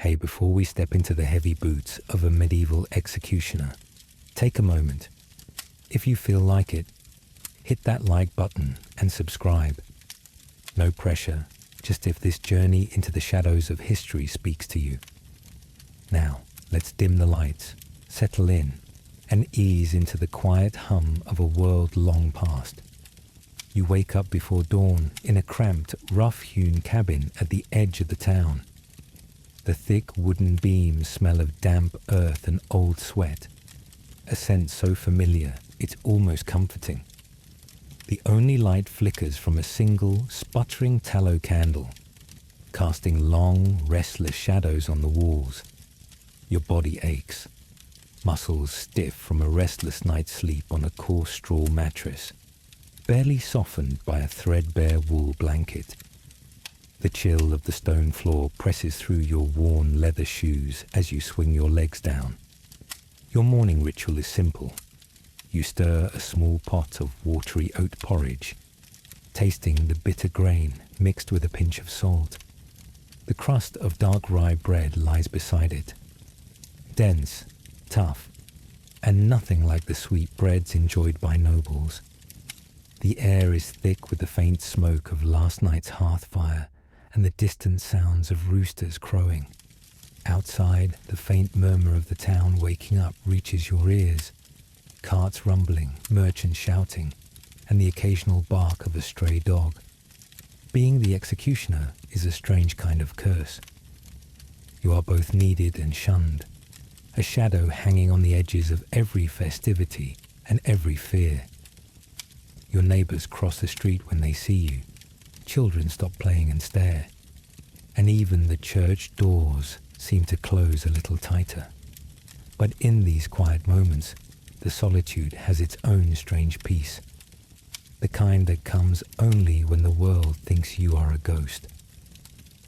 Hey, before we step into the heavy boots of a medieval executioner, take a moment. If you feel like it, hit that like button and subscribe. No pressure, just if this journey into the shadows of history speaks to you. Now, let's dim the lights, settle in, and ease into the quiet hum of a world long past. You wake up before dawn in a cramped, rough-hewn cabin at the edge of the town. The thick wooden beams smell of damp earth and old sweat, a scent so familiar it's almost comforting. The only light flickers from a single, sputtering tallow candle, casting long, restless shadows on the walls. Your body aches, muscles stiff from a restless night's sleep on a coarse straw mattress, barely softened by a threadbare wool blanket. The chill of the stone floor presses through your worn leather shoes as you swing your legs down. Your morning ritual is simple. You stir a small pot of watery oat porridge, tasting the bitter grain mixed with a pinch of salt. The crust of dark rye bread lies beside it, dense, tough, and nothing like the sweet breads enjoyed by nobles. The air is thick with the faint smoke of last night's hearth fire and the distant sounds of roosters crowing. Outside, the faint murmur of the town waking up reaches your ears. Carts rumbling, merchants shouting, and the occasional bark of a stray dog. Being the executioner is a strange kind of curse. You are both needed and shunned, a shadow hanging on the edges of every festivity and every fear. Your neighbors cross the street when they see you. Children stop playing and stare. And even the church doors seem to close a little tighter. But in these quiet moments, the solitude has its own strange peace. The kind that comes only when the world thinks you are a ghost.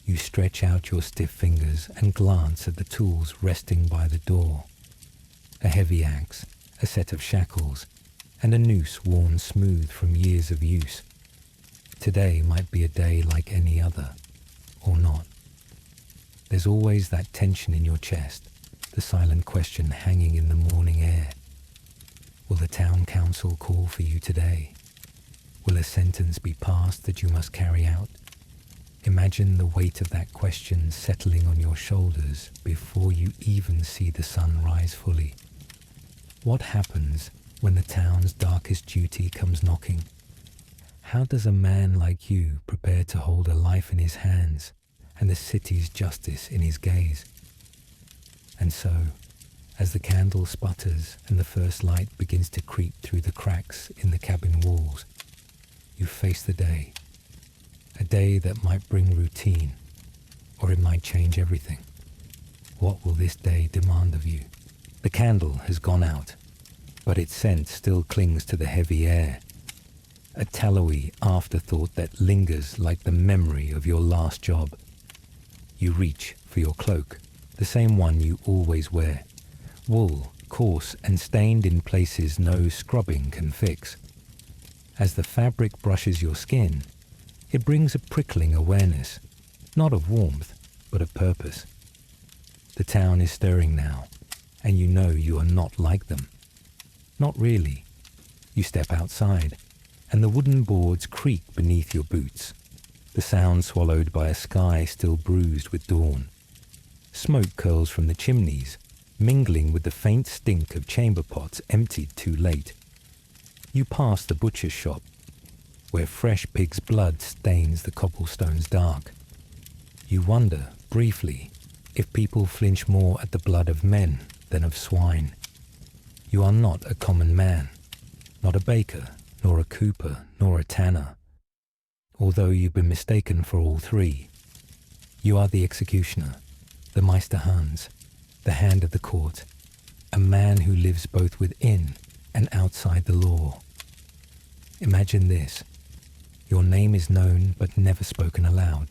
You stretch out your stiff fingers and glance at the tools resting by the door. A heavy axe, a set of shackles, and a noose worn smooth from years of use. Today might be a day like any other, or not. There's always that tension in your chest, the silent question hanging in the morning air. Will the town council call for you today? Will a sentence be passed that you must carry out? Imagine the weight of that question settling on your shoulders before you even see the sun rise fully. What happens when the town's darkest duty comes knocking? How does a man like you prepare to hold a life in his hands and the city's justice in his gaze? And so, as the candle sputters and the first light begins to creep through the cracks in the cabin walls, you face the day. A day that might bring routine, or it might change everything. What will this day demand of you? The candle has gone out, but its scent still clings to the heavy air. A tallowy afterthought that lingers like the memory of your last job. You reach for your cloak, the same one you always wear. Wool, coarse and stained in places no scrubbing can fix. As the fabric brushes your skin, it brings a prickling awareness, not of warmth, but of purpose. The town is stirring now, and you know you are not like them. Not really. You step outside, and the wooden boards creak beneath your boots, the sound swallowed by a sky still bruised with dawn. Smoke curls from the chimneys, mingling with the faint stink of chamber pots emptied too late. You pass the butcher's shop, where fresh pig's blood stains the cobblestones dark. You wonder, briefly, if people flinch more at the blood of men than of swine. You are not a common man, not a baker, nor a cooper, nor a tanner. Although you've been mistaken for all three, you are the executioner, the Meister Hans, the hand of the court, a man who lives both within and outside the law. Imagine this. Your name is known but never spoken aloud.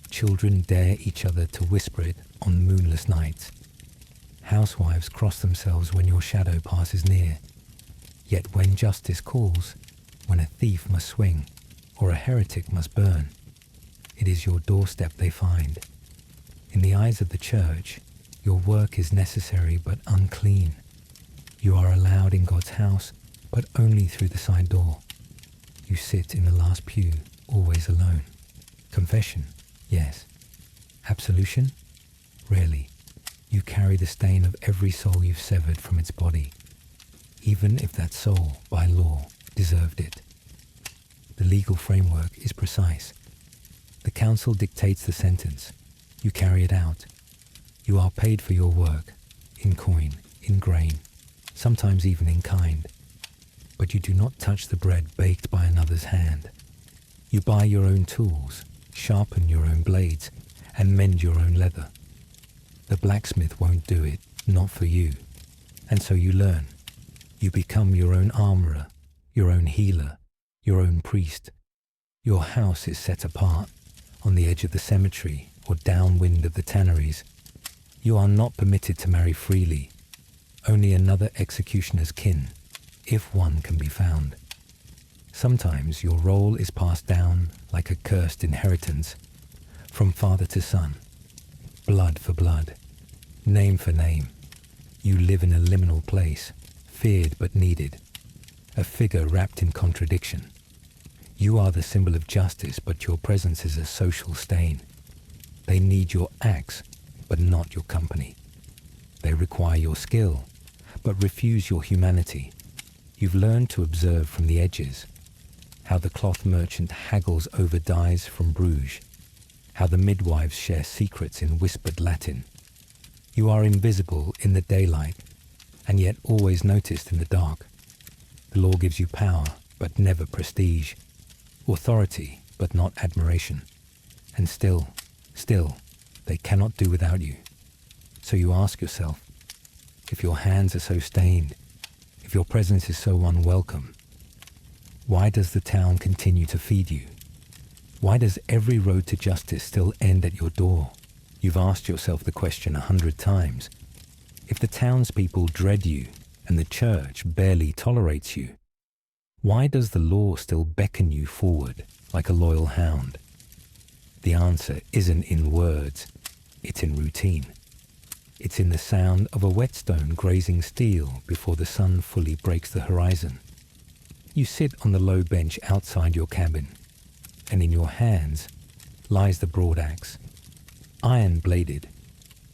Children dare each other to whisper it on moonless nights. Housewives cross themselves when your shadow passes near. Yet when justice calls, when a thief must swing, or a heretic must burn, it is your doorstep they find. In the eyes of the church, your work is necessary but unclean. You are allowed in God's house, but only through the side door. You sit in the last pew, always alone. Confession, yes. Absolution? Rarely. You carry the stain of every soul you've severed from its body, even if that soul, by law, deserved it. The legal framework is precise. The council dictates the sentence. You carry it out. You are paid for your work, in coin, in grain, sometimes even in kind. But you do not touch the bread baked by another's hand. You buy your own tools, sharpen your own blades, and mend your own leather. The blacksmith won't do it, not for you. And so you learn. You become your own armorer, your own healer, your own priest. Your house is set apart, on the edge of the cemetery or downwind of the tanneries. You are not permitted to marry freely, only another executioner's kin, if one can be found. Sometimes your role is passed down like a cursed inheritance, from father to son, blood for blood, name for name. You live in a liminal place, feared but needed, a figure wrapped in contradiction. You are the symbol of justice, but your presence is a social stain. They need your axe, but not your company. They require your skill, but refuse your humanity. You've learned to observe from the edges, how the cloth merchant haggles over dyes from Bruges, how the midwives share secrets in whispered Latin. You are invisible in the daylight, and yet always noticed in the dark. The law gives you power, but never prestige, authority, but not admiration. And still, they cannot do without you. So you ask yourself, if your hands are so stained, if your presence is so unwelcome, why does the town continue to feed you? Why does every road to justice still end at your door? You've asked yourself the question 100 times. If the townspeople dread you and the church barely tolerates you, why does the law still beckon you forward like a loyal hound? The answer isn't in words, it's in routine. It's in the sound of a whetstone grazing steel before the sun fully breaks the horizon. You sit on the low bench outside your cabin, and in your hands lies the broad axe, iron-bladed,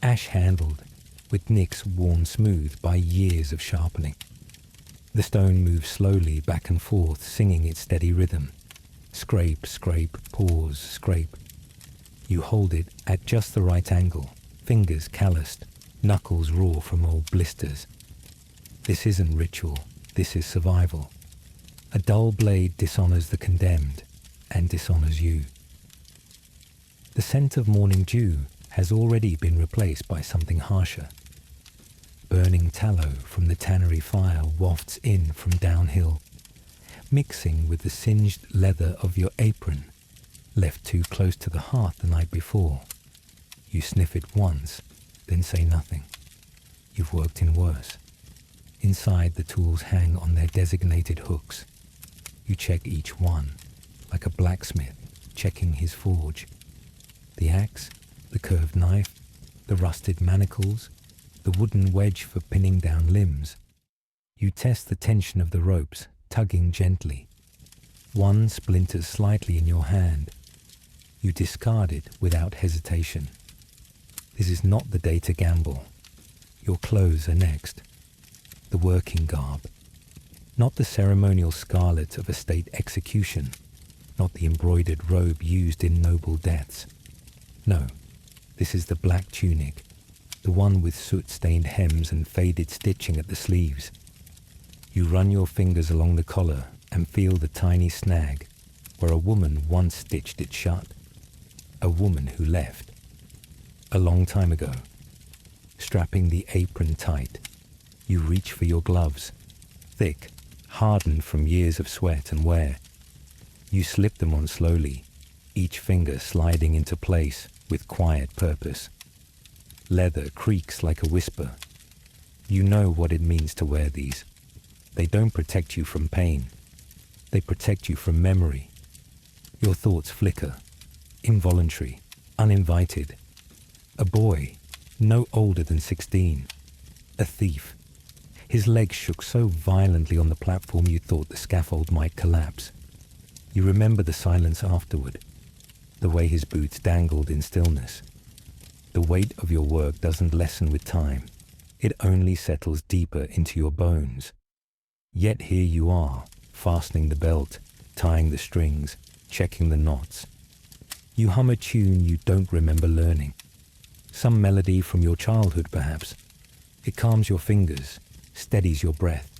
ash-handled, with nicks worn smooth by years of sharpening. The stone moves slowly back and forth, singing its steady rhythm. Scrape, scrape, pause, scrape. You hold it at just the right angle, fingers calloused, knuckles raw from old blisters. This isn't ritual, this is survival. A dull blade dishonors the condemned and dishonors you. The scent of morning dew has already been replaced by something harsher. Burning tallow from the tannery fire wafts in from downhill, mixing with the singed leather of your apron, left too close to the hearth the night before. You sniff it once, then say nothing. You've worked in worse. Inside, the tools hang on their designated hooks. You check each one, like a blacksmith checking his forge. The axe, the curved knife, the rusted manacles, the wooden wedge for pinning down limbs. You test the tension of the ropes, tugging gently. One splinters slightly in your hand. You discard it without hesitation. This is not the day to gamble. Your clothes are next. The working garb. Not the ceremonial scarlet of a state execution, not the embroidered robe used in noble deaths. No, this is the black tunic, the one with soot-stained hems and faded stitching at the sleeves. You run your fingers along the collar and feel the tiny snag where a woman once stitched it shut. A woman who left. A long time ago. Strapping the apron tight, you reach for your gloves, thick, hardened from years of sweat and wear. You slip them on slowly, each finger sliding into place with quiet purpose. Leather creaks like a whisper. You know what it means to wear these. They don't protect you from pain. They protect you from memory. Your thoughts flicker, involuntary, uninvited. A boy, no older than 16. A thief. His legs shook so violently on the platform you thought the scaffold might collapse. You remember the silence afterward, the way his boots dangled in stillness. The weight of your work doesn't lessen with time. It only settles deeper into your bones. Yet here you are, fastening the belt, tying the strings, checking the knots. You hum a tune you don't remember learning. Some melody from your childhood, perhaps. It calms your fingers, steadies your breath.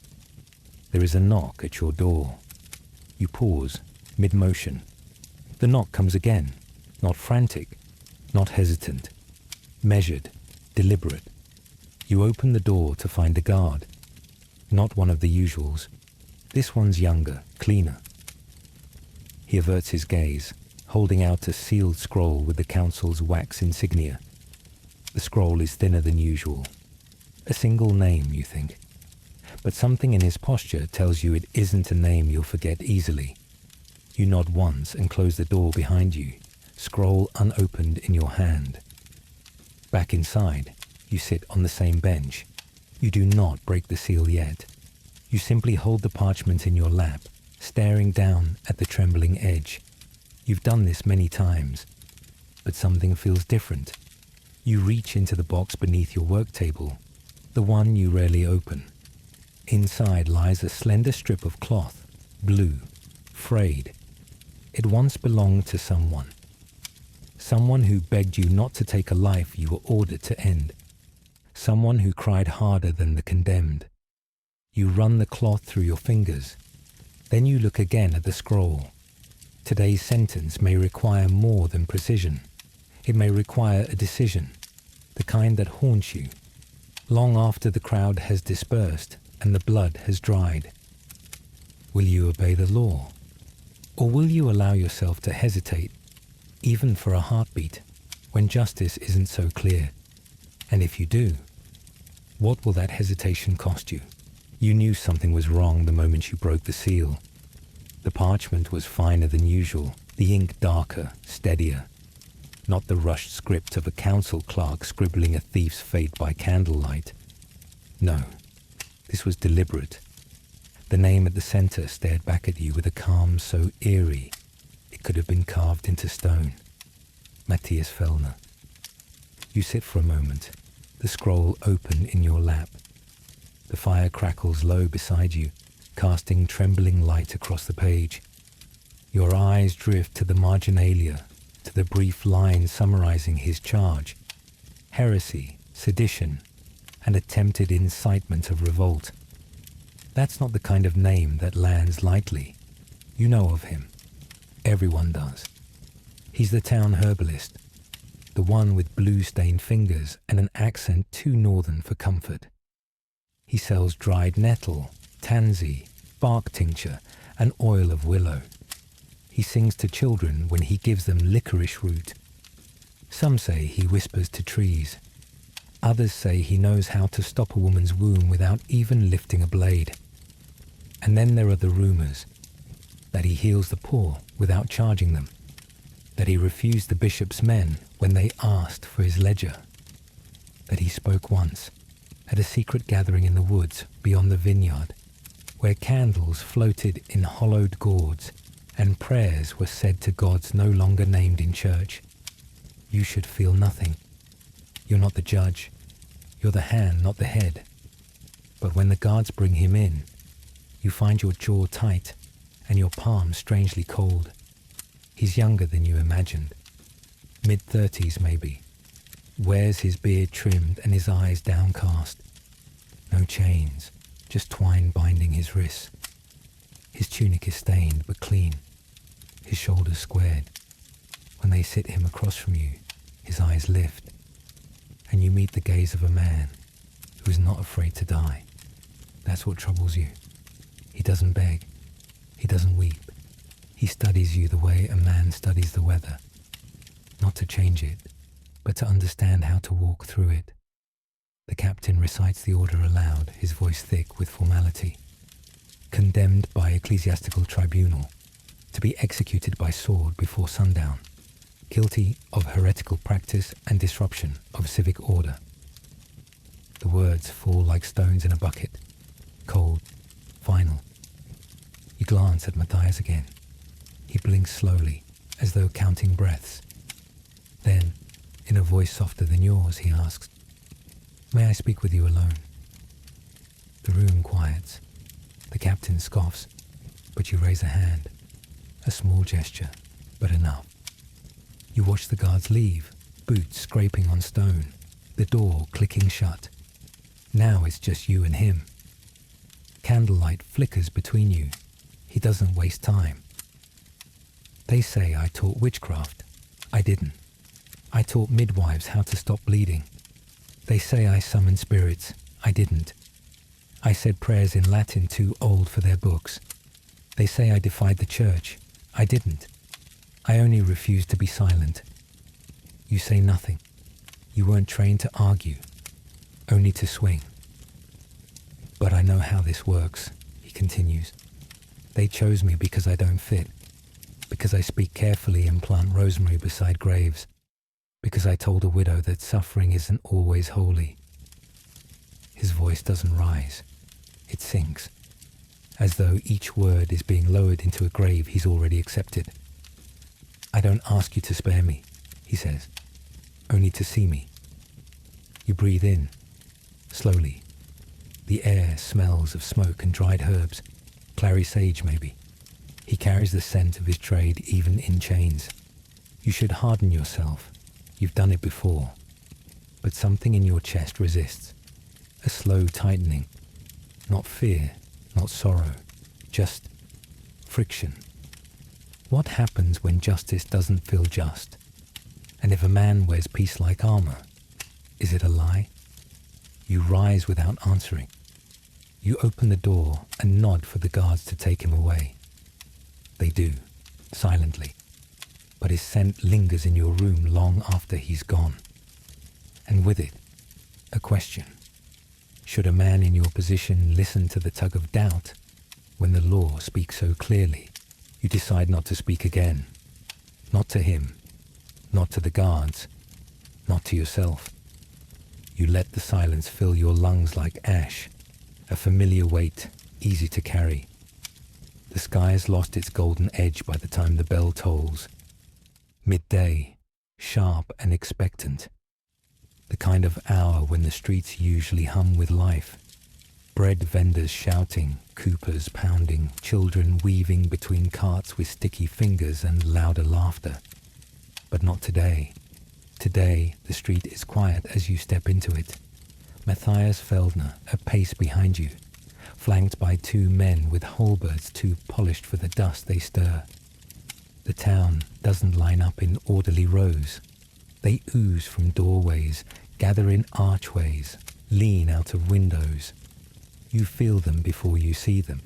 There is a knock at your door. You pause, mid-motion. The knock comes again, not frantic, not hesitant, measured, deliberate. You open the door to find a guard. Not one of the usuals. This one's younger, cleaner. He averts his gaze, holding out a sealed scroll with the council's wax insignia. The scroll is thinner than usual. A single name, you think. But something in his posture tells you it isn't a name you'll forget easily. You nod once and close the door behind you, scroll unopened in your hand. Back inside, you sit on the same bench. You do not break the seal yet. You simply hold the parchment in your lap, staring down at the trembling edge. You've done this many times, but something feels different. You reach into the box beneath your work table, the one you rarely open. Inside lies a slender strip of cloth, blue, frayed. It once belonged to someone. Someone who begged you not to take a life you were ordered to end. Someone who cried harder than the condemned. You run the cloth through your fingers. Then you look again at the scroll. Today's sentence may require more than precision. It may require a decision, the kind that haunts you, long after the crowd has dispersed and the blood has dried. Will you obey the law? Or will you allow yourself to hesitate, even for a heartbeat, when justice isn't so clear? And if you do, what will that hesitation cost you? You knew something was wrong the moment you broke the seal. The parchment was finer than usual, the ink darker, steadier. Not the rushed script of a council clerk scribbling a thief's fate by candlelight. No, this was deliberate. The name at the center stared back at you with a calm so eerie it could have been carved into stone. Matthias Fellner. You sit for a moment, the scroll open in your lap. The fire crackles low beside you, casting trembling light across the page. Your eyes drift to the marginalia, to the brief line summarizing his charge: heresy, sedition, and attempted incitement of revolt. That's not the kind of name that lands lightly. You know of him. Everyone does. He's the town herbalist, the one with blue-stained fingers and an accent too northern for comfort. He sells dried nettle, tansy, bark tincture, and oil of willow. He sings to children when he gives them licorice root. Some say he whispers to trees. Others say he knows how to stop a woman's womb without even lifting a blade. And then there are the rumors that he heals the poor without charging them, that he refused the bishop's men when they asked for his ledger, that he spoke once at a secret gathering in the woods beyond the vineyard, where candles floated in hollowed gourds and prayers were said to gods no longer named in church. You should feel nothing. You're not the judge. You're the hand, not the head. But when the guards bring him in, you find your jaw tight and your palm strangely cold. He's younger than you imagined. Mid-30s maybe. Wears his beard trimmed and his eyes downcast. No chains, just twine binding his wrists. His tunic is stained but clean, his shoulders squared. When they sit him across from you, his eyes lift, and you meet the gaze of a man who is not afraid to die. That's what troubles you. He doesn't beg. He doesn't weep. He studies you the way a man studies the weather. Not to change it, but to understand how to walk through it. The captain recites the order aloud, his voice thick with formality. Condemned by ecclesiastical tribunal, to be executed by sword before sundown. guilty of heretical practice and disruption of civic order. The words fall like stones in a bucket, cold, final. You glance at Matthias again. He blinks slowly, as though counting breaths. Then, in a voice softer than yours, he asks, "May I speak with you alone?" The room quiets. The captain scoffs, but you raise a hand. A small gesture, but enough. You watch the guards leave, boots scraping on stone, the door clicking shut. Now it's just you and him. Candlelight flickers between you. He doesn't waste time. They say I taught witchcraft. I didn't. I taught midwives how to stop bleeding. They say I summoned spirits. I didn't. I said prayers in Latin too old for their books. They say I defied the church. I didn't. I only refused to be silent. You say nothing. You weren't trained to argue, only to swing. But I know how this works, he continues. They chose me because I don't fit, because I speak carefully and plant rosemary beside graves, because I told a widow that suffering isn't always holy. His voice doesn't rise. It sinks, as though each word is being lowered into a grave he's already accepted. I don't ask you to spare me, he says, only to see me. You breathe in, slowly. The air smells of smoke and dried herbs, clary sage maybe. He carries the scent of his trade even in chains. You should harden yourself. You've done it before. But something in your chest resists. A slow tightening. Not fear, not sorrow, just friction. What happens when justice doesn't feel just? And if a man wears peace-like armor, is it a lie? You rise without answering. You open the door and nod for the guards to take him away. They do, silently. But his scent lingers in your room long after he's gone. And with it, a question. Should a man in your position listen to the tug of doubt when the law speaks so clearly? You decide not to speak again. Not to him, not to the guards, not to yourself. You let the silence fill your lungs like ash, a familiar weight, easy to carry. The sky has lost its golden edge by the time the bell tolls. Midday, sharp and expectant. The kind of hour when the streets usually hum with life. Bread vendors shouting, coopers pounding, children weaving between carts with sticky fingers and louder laughter. But not today. Today, the street is quiet as you step into it. Matthias Feldner, a pace behind you, flanked by two men with halberds too polished for the dust they stir. The town doesn't line up in orderly rows. They ooze from doorways, gather in archways, lean out of windows. You feel them before you see them.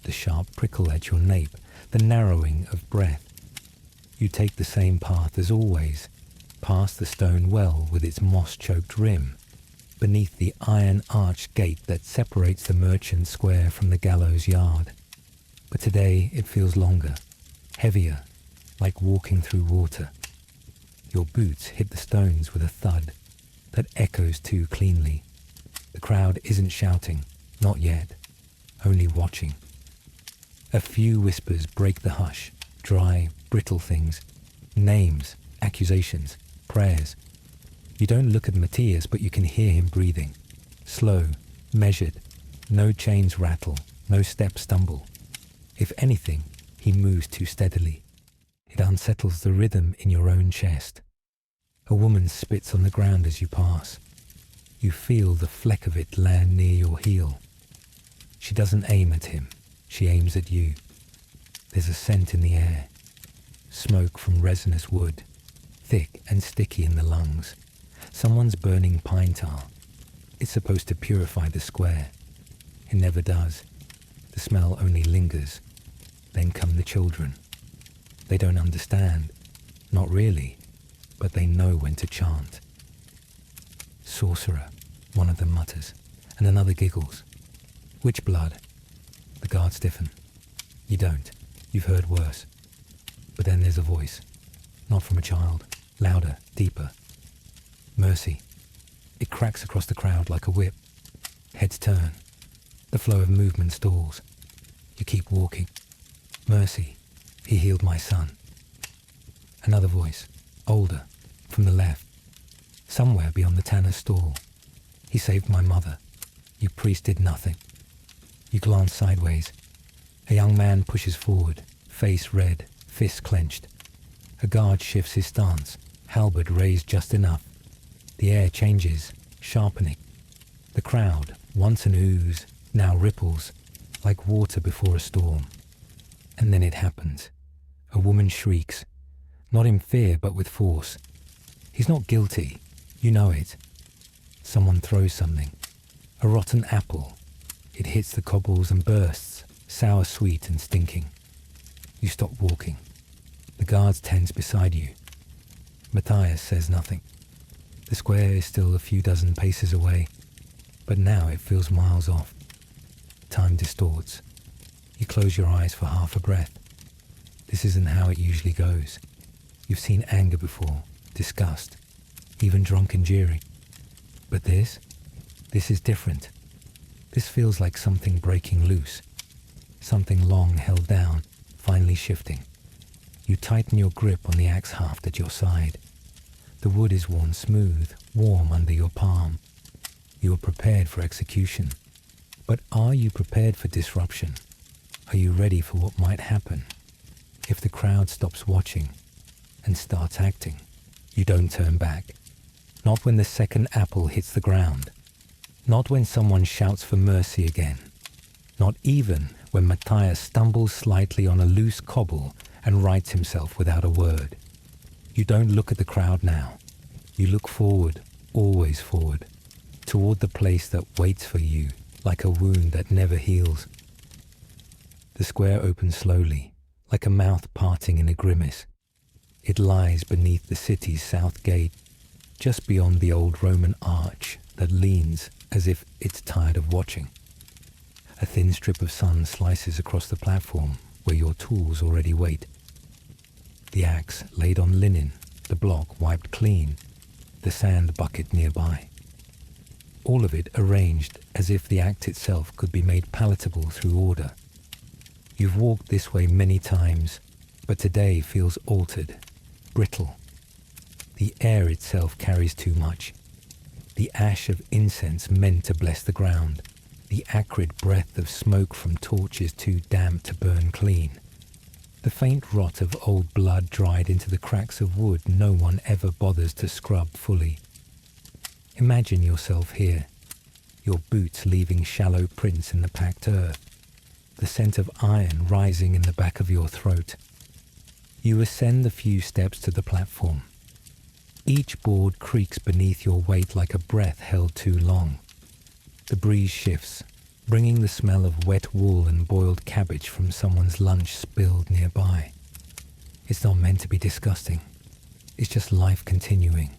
The sharp prickle at your nape, the narrowing of breath. You take the same path as always, past the stone well with its moss-choked rim, beneath the iron-arched gate that separates the merchant square from the gallows yard. But today it feels longer, heavier, like walking through water. Your boots hit the stones with a thud that echoes too cleanly. The crowd isn't shouting, not yet, only watching. A few whispers break the hush, dry, brittle things, names, accusations, prayers. You don't look at Matthias, but you can hear him breathing. Slow, measured, no chains rattle, no steps stumble. If anything, he moves too steadily. It unsettles the rhythm in your own chest. A woman spits on the ground as you pass. You feel the fleck of it land near your heel. She doesn't aim at him. She aims at you. There's a scent in the air. Smoke from resinous wood, thick and sticky in the lungs. Someone's burning pine tar. It's supposed to purify the square. It never does. The smell only lingers. Then come the children. They don't understand. Not really. But they know when to chant. Sorcerer, one of them mutters, and another giggles. Witch blood. The guards stiffen. You don't. You've heard worse. But then there's a voice. Not from a child. Louder, deeper. Mercy. It cracks across the crowd like a whip. Heads turn. The flow of movement stalls. You keep walking. Mercy. He healed my son. Another voice, older, from the left. Somewhere beyond the tanner's stall. He saved my mother. You priest did nothing. You glance sideways. A young man pushes forward, face red, fist clenched. A guard shifts his stance, halberd raised just enough. The air changes, sharpening. The crowd, once an ooze, now ripples, like water before a storm. And then it happens. A woman shrieks, not in fear but with force. He's not guilty, you know it. Someone throws something. A rotten apple. It hits the cobbles and bursts, sour sweet and stinking. You stop walking. The guards tense beside you. Matthias says nothing. The square is still a few dozen paces away, but now it feels miles off. Time distorts. You close your eyes for half a breath. This isn't how it usually goes. You've seen anger before, disgust, even drunken jeering. But this is different. This feels like something breaking loose. Something long held down, finally shifting. You tighten your grip on the axe haft at your side. The wood is worn smooth, warm under your palm. You are prepared for execution. But are you prepared for disruption? Are you ready for what might happen? If the crowd stops watching and starts acting, you don't turn back. Not when the second apple hits the ground. Not when someone shouts for mercy again. Not even when Matthias stumbles slightly on a loose cobble and rights himself without a word. You don't look at the crowd now. You look forward, always forward, toward the place that waits for you like a wound that never heals. The square opens slowly, like a mouth parting in a grimace. It lies beneath the city's south gate, just beyond the old Roman arch that leans as if it's tired of watching. A thin strip of sun slices across the platform where your tools already wait. The axe laid on linen, the block wiped clean, the sand bucket nearby. All of it arranged as if the act itself could be made palatable through order. You've walked this way many times, but today feels altered, brittle. The air itself carries too much. The ash of incense meant to bless the ground. The acrid breath of smoke from torches too damp to burn clean. The faint rot of old blood dried into the cracks of wood no one ever bothers to scrub fully. Imagine yourself here, your boots leaving shallow prints in the packed earth, the scent of iron rising in the back of your throat. You ascend a few steps to the platform. Each board creaks beneath your weight like a breath held too long. The breeze shifts, bringing the smell of wet wool and boiled cabbage from someone's lunch spilled nearby. It's not meant to be disgusting. It's just life continuing,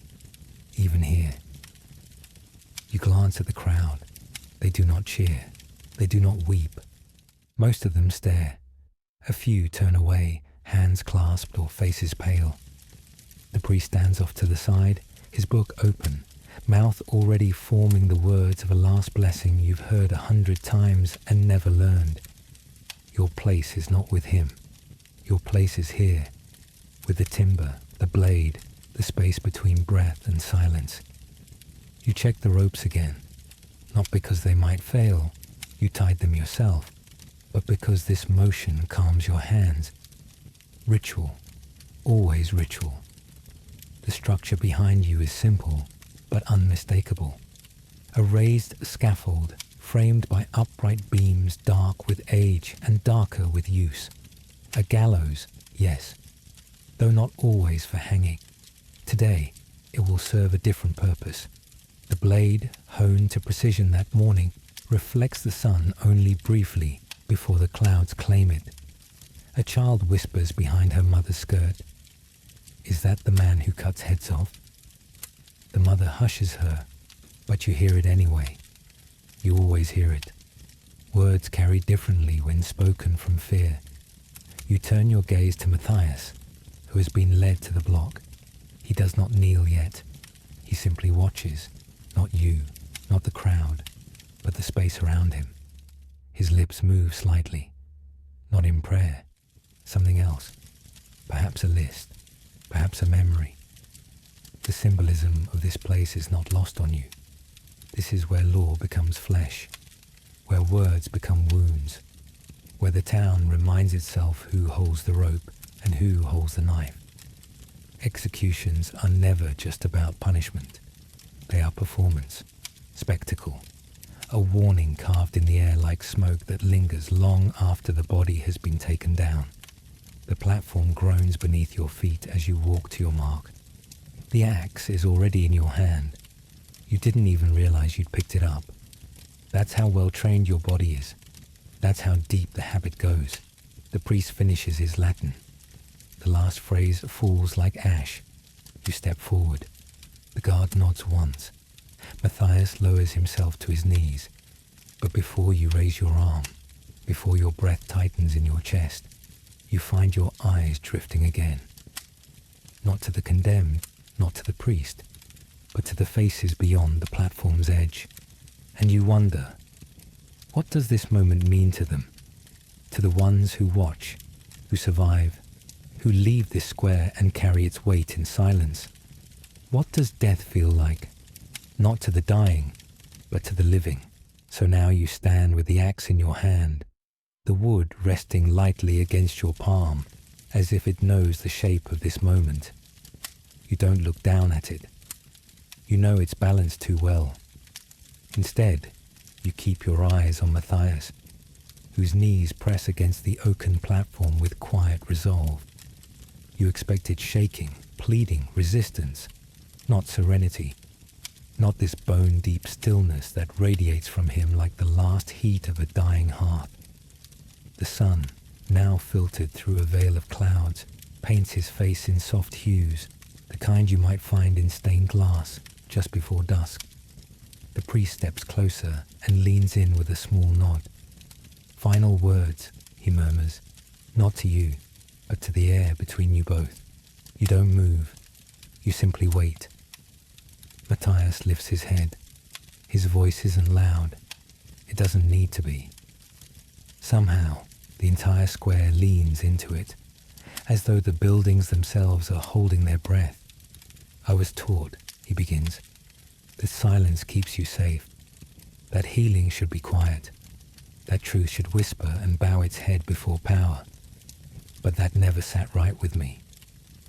even here. You glance at the crowd. They do not cheer. They do not weep. Most of them stare. A few turn away, hands clasped or faces pale. The priest stands off to the side, his book open, mouth already forming the words of a last blessing you've heard 100 times and never learned. Your place is not with him. Your place is here, with the timber, the blade, the space between breath and silence. You check the ropes again, not because they might fail, you tied them yourself, but because this motion calms your hands. Ritual, always ritual. The structure behind you is simple, but unmistakable. A raised scaffold framed by upright beams dark with age and darker with use. A gallows, yes, though not always for hanging. Today, it will serve a different purpose. The blade, honed to precision that morning, reflects the sun only briefly before the clouds claim it. A child whispers behind her mother's skirt. Is that the man who cuts heads off? The mother hushes her, but you hear it anyway. You always hear it. Words carry differently when spoken from fear. You turn your gaze to Matthias. who has been led to the block. He does not kneel yet. He simply watches, not you, not the crowd, but the space around him. His lips move slightly, not in prayer, something else, perhaps a list, perhaps a memory. The symbolism of this place is not lost on you. This is where law becomes flesh, where words become wounds, where the town reminds itself who holds the rope and who holds the knife. Executions are never just about punishment. They are performance, spectacle, a warning carved in the air like smoke that lingers long after the body has been taken down. The platform groans beneath your feet as you walk to your mark. The axe is already in your hand. You didn't even realize you'd picked it up. That's how well trained your body is. That's how deep the habit goes. The priest finishes his Latin. The last phrase falls like ash. You step forward. The guard nods once. Matthias lowers himself to his knees. But before you raise your arm, before your breath tightens in your chest, you find your eyes drifting again. Not to the condemned, not to the priest, but to the faces beyond the platform's edge. And you wonder, what does this moment mean to them? To the ones who watch, who survive, who leave this square and carry its weight in silence? What does death feel like? Not to the dying, but to the living. So now you stand with the axe in your hand, the wood resting lightly against your palm, as if it knows the shape of this moment. You don't look down at it. You know it's balanced too well. Instead, you keep your eyes on Matthias, whose knees press against the oaken platform with quiet resolve. You expected shaking, pleading, resistance, not serenity, not this bone-deep stillness that radiates from him like the last heat of a dying hearth. The sun, now filtered through a veil of clouds, paints his face in soft hues, the kind you might find in stained glass just before dusk. The priest steps closer and leans in with a small nod. Final words, he murmurs, not to you, but to the air between you both. You don't move. You simply wait. Matthias lifts his head. His voice isn't loud. It doesn't need to be. Somehow, the entire square leans into it, as though the buildings themselves are holding their breath. I was taught, he begins, that silence keeps you safe, that healing should be quiet, that truth should whisper and bow its head before power. But that never sat right with me.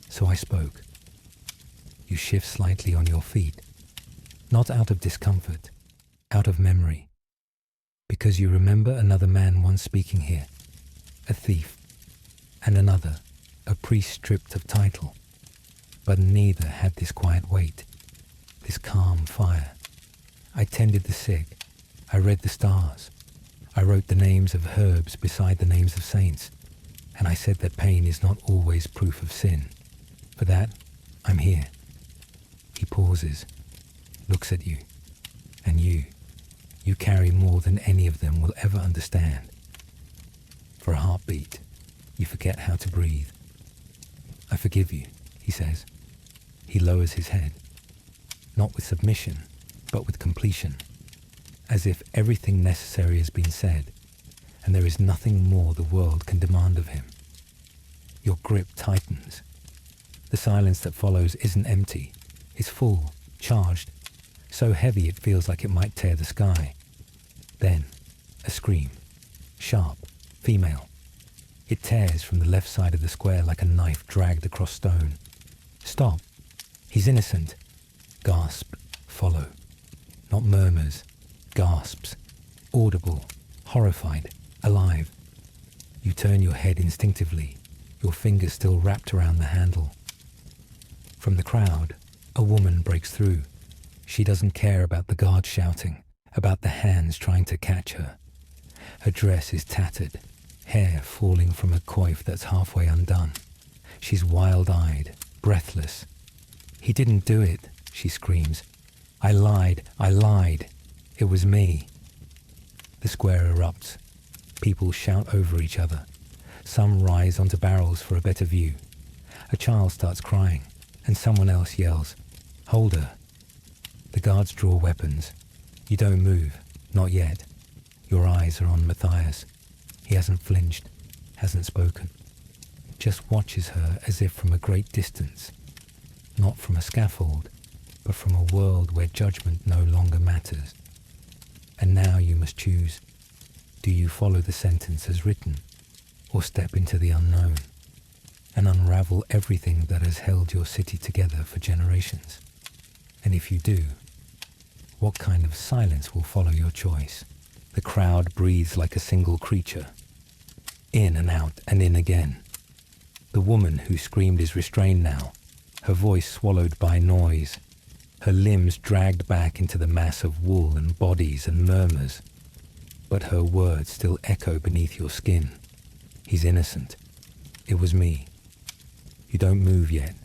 So I spoke. You shift slightly on your feet, not out of discomfort, out of memory, because you remember another man once speaking here, a thief, and another, a priest stripped of title. But neither had this quiet weight, this calm fire. I tended the sick. I read the stars. I wrote the names of herbs beside the names of saints. And I said that pain is not always proof of sin. For that, I'm here. He pauses, looks at you, and you carry more than any of them will ever understand. For a heartbeat, you forget how to breathe. I forgive you, he says. He lowers his head, not with submission, but with completion, as if everything necessary has been said, and there is nothing more the world can demand of him. Your grip tightens. The silence that follows isn't empty. It's full, charged, so heavy it feels like it might tear the sky. Then, a scream. Sharp, female. It tears from the left side of the square like a knife dragged across stone. Stop. He's innocent. Gasp. Follow. Not murmurs. Gasps. Audible. Horrified. Alive. You turn your head instinctively, your fingers still wrapped around the handle. From the crowd, a woman breaks through. She doesn't care about the guard shouting, about the hands trying to catch her. Her dress is tattered, hair falling from a coif that's halfway undone. She's wild-eyed, breathless. "He didn't do it," she screams. I lied. It was me." The square erupts. People shout over each other. Some rise onto barrels for a better view. A child starts crying, and someone else yells, "Hold her." The guards draw weapons. You don't move, not yet. Your eyes are on Matthias. He hasn't flinched, hasn't spoken. Just watches her as if from a great distance. Not from a scaffold, but from a world where judgment no longer matters. And now you must choose. Do you follow the sentence as written, or step into the unknown and unravel everything that has held your city together for generations? And if you do, what kind of silence will follow your choice? The crowd breathes like a single creature, in and out and in again. The woman who screamed is restrained now, her voice swallowed by noise, her limbs dragged back into the mass of wool and bodies and murmurs. But her words still echo beneath your skin. He's innocent. It was me. You don't move yet.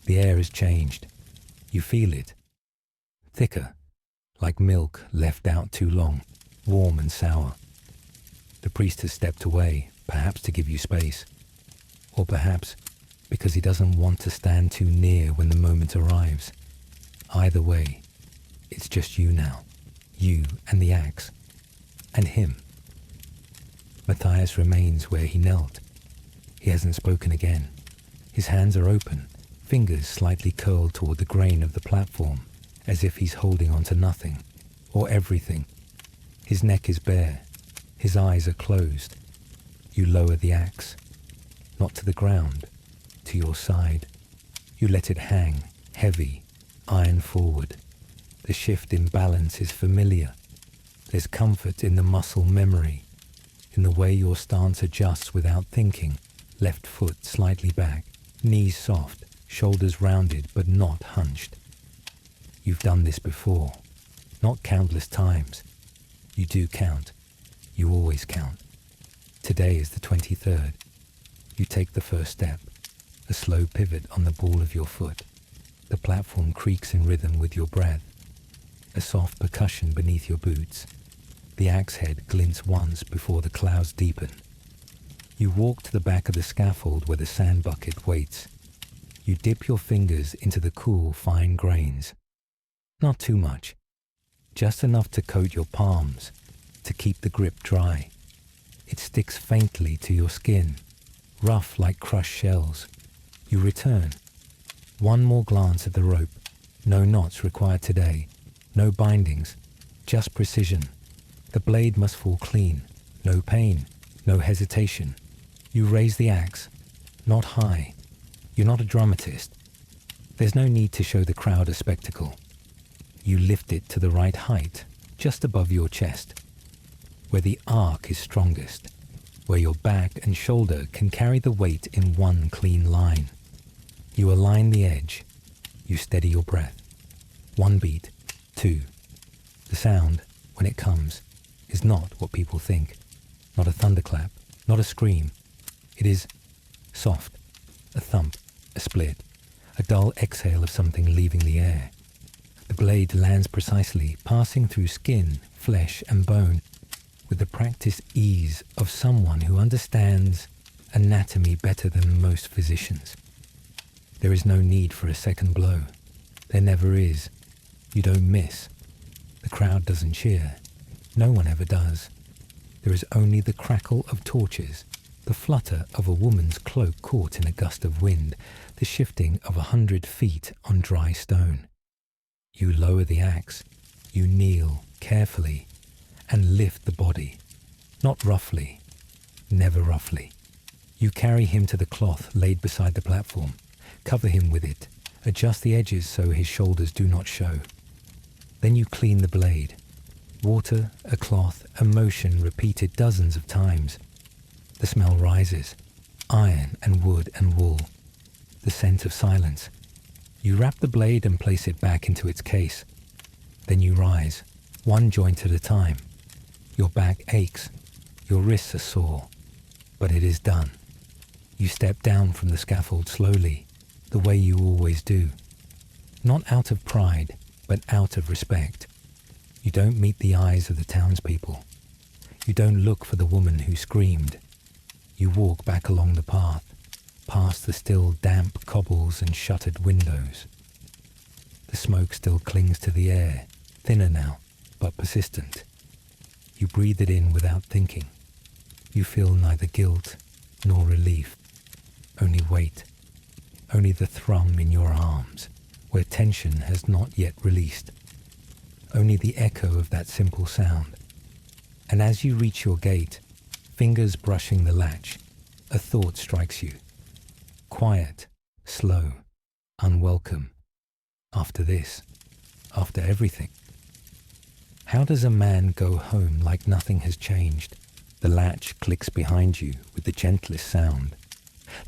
The air has changed. You feel it. Thicker, like milk left out too long, warm and sour. The priest has stepped away, perhaps to give you space. Or perhaps because he doesn't want to stand too near when the moment arrives. Either way, it's just you now. You and the axe. And him. Matthias remains where he knelt. He hasn't spoken again. His hands are open, fingers slightly curled toward the grain of the platform, as if he's holding on to nothing, or everything. His neck is bare. His eyes are closed. You lower the axe. Not to the ground, to your side. You let it hang, heavy, iron forward. The shift in balance is familiar. There's comfort in the muscle memory, in the way your stance adjusts without thinking, left foot slightly back, knees soft, shoulders rounded but not hunched. You've done this before, not countless times. You do count. You always count. Today is the 23rd. You take the first step, a slow pivot on the ball of your foot. The platform creaks in rhythm with your breath, a soft percussion beneath your boots. The axe head glints once before the clouds deepen. You walk to the back of the scaffold where the sand bucket waits. You dip your fingers into the cool, fine grains. Not too much, just enough to coat your palms, to keep the grip dry. It sticks faintly to your skin, rough like crushed shells. You return. One more glance at the rope. No knots required today. No bindings. Just precision. The blade must fall clean. No pain. No hesitation. You raise the axe. Not high. You're not a dramatist. There's no need to show the crowd a spectacle. You lift it to the right height, just above your chest, where the arc is strongest, where your back and shoulder can carry the weight in one clean line. You align the edge. You steady your breath. 1 beat, 2. The sound, when it comes, is not what people think. Not a thunderclap, not a scream. It is soft, a thump, a split, a dull exhale of something leaving the air. The blade lands precisely, passing through skin, flesh and bone, with the practiced ease of someone who understands anatomy better than most physicians. There is no need for a second blow. There never is. You don't miss. The crowd doesn't cheer. No one ever does. There is only the crackle of torches, the flutter of a woman's cloak caught in a gust of wind, the shifting of 100 feet on dry stone. You lower the axe. You kneel carefully and lift the body. Not roughly. Never roughly. You carry him to the cloth laid beside the platform. Cover him with it. Adjust the edges so his shoulders do not show. Then you clean the blade. Water, a cloth, a motion repeated dozens of times. The smell rises. Iron and wood and wool. The scent of silence. You wrap the blade and place it back into its case. Then you rise, one joint at a time. Your back aches. Your wrists are sore. But it is done. You step down from the scaffold slowly, the way you always do. Not out of pride, but out of respect. You don't meet the eyes of the townspeople. You don't look for the woman who screamed. You walk back along the path. past the still damp cobbles and shuttered windows. The smoke still clings to the air, thinner now, but persistent. You breathe it in without thinking. You feel neither guilt nor relief, only weight, only the thrum in your arms, where tension has not yet released, only the echo of that simple sound. And as you reach your gate, fingers brushing the latch, a thought strikes you. Quiet, slow, unwelcome. After this, after everything. How does a man go home like nothing has changed? The latch clicks behind you with the gentlest sound,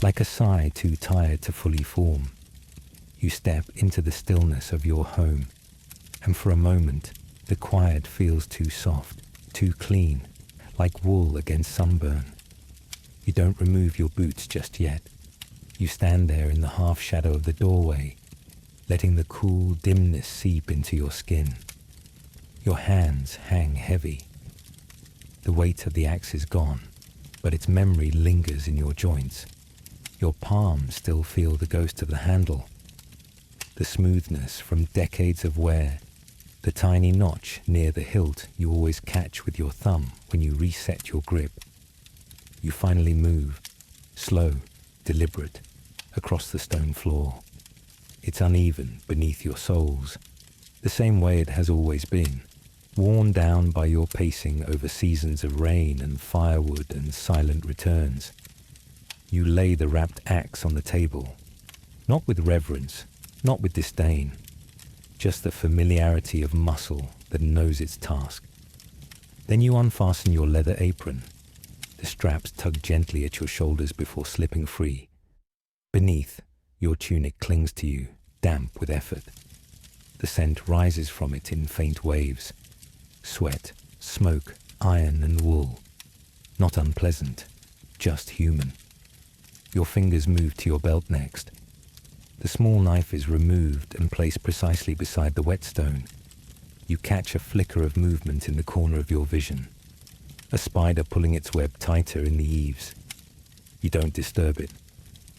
like a sigh too tired to fully form. You step into the stillness of your home, and for a moment, the quiet feels too soft, too clean, like wool against sunburn. You don't remove your boots just yet. You stand there in the half shadow of the doorway, letting the cool dimness seep into your skin. Your hands hang heavy. The weight of the axe is gone, but its memory lingers in your joints. Your palms still feel the ghost of the handle, the smoothness from decades of wear, the tiny notch near the hilt you always catch with your thumb when you reset your grip. You finally move, slow, deliberate, across the stone floor. It's uneven beneath your soles, the same way it has always been, worn down by your pacing over seasons of rain and firewood and silent returns. You lay the wrapped axe on the table, not with reverence, not with disdain, just the familiarity of muscle that knows its task. Then you unfasten your leather apron. The straps tug gently at your shoulders before slipping free. Beneath, your tunic clings to you, damp with effort. The scent rises from it in faint waves. Sweat, smoke, iron and wool. Not unpleasant, just human. Your fingers move to your belt next. The small knife is removed and placed precisely beside the whetstone. You catch a flicker of movement in the corner of your vision. A spider pulling its web tighter in the eaves. You don't disturb it.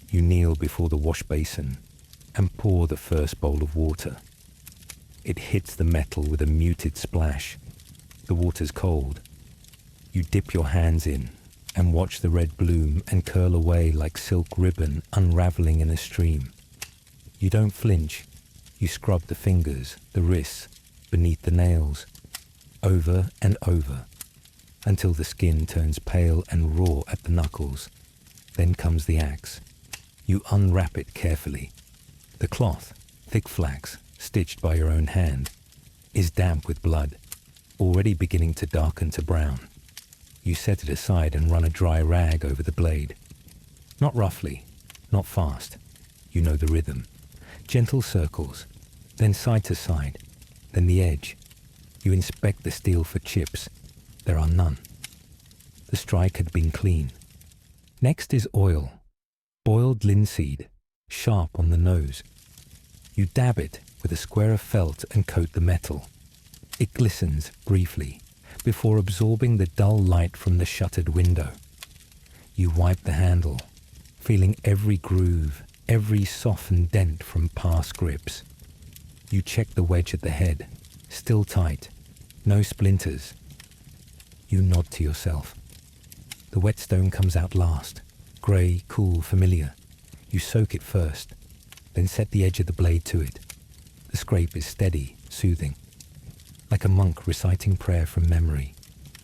You kneel before the wash basin and pour the first bowl of water. It hits the metal with a muted splash. The water's cold. You dip your hands in and watch the red bloom and curl away like silk ribbon unraveling in a stream. You don't flinch. You scrub the fingers, the wrists, beneath the nails, over and over, until the skin turns pale and raw at the knuckles. Then comes the axe. You unwrap it carefully. The cloth, thick flax, stitched by your own hand, is damp with blood, already beginning to darken to brown. You set it aside and run a dry rag over the blade. Not roughly, not fast. You know the rhythm. Gentle circles, then side to side, then the edge. You inspect the steel for chips. There are none. The strike had been clean. Next is oil. Boiled linseed, sharp on the nose. You dab it with a square of felt and coat the metal. It glistens briefly, before absorbing the dull light from the shuttered window. You wipe the handle, feeling every groove, every softened dent from past grips. You check the wedge at the head, still tight, no splinters. You nod to yourself. The whetstone comes out last, grey, cool, familiar. You soak it first, then set the edge of the blade to it. The scrape is steady, soothing, like a monk reciting prayer from memory,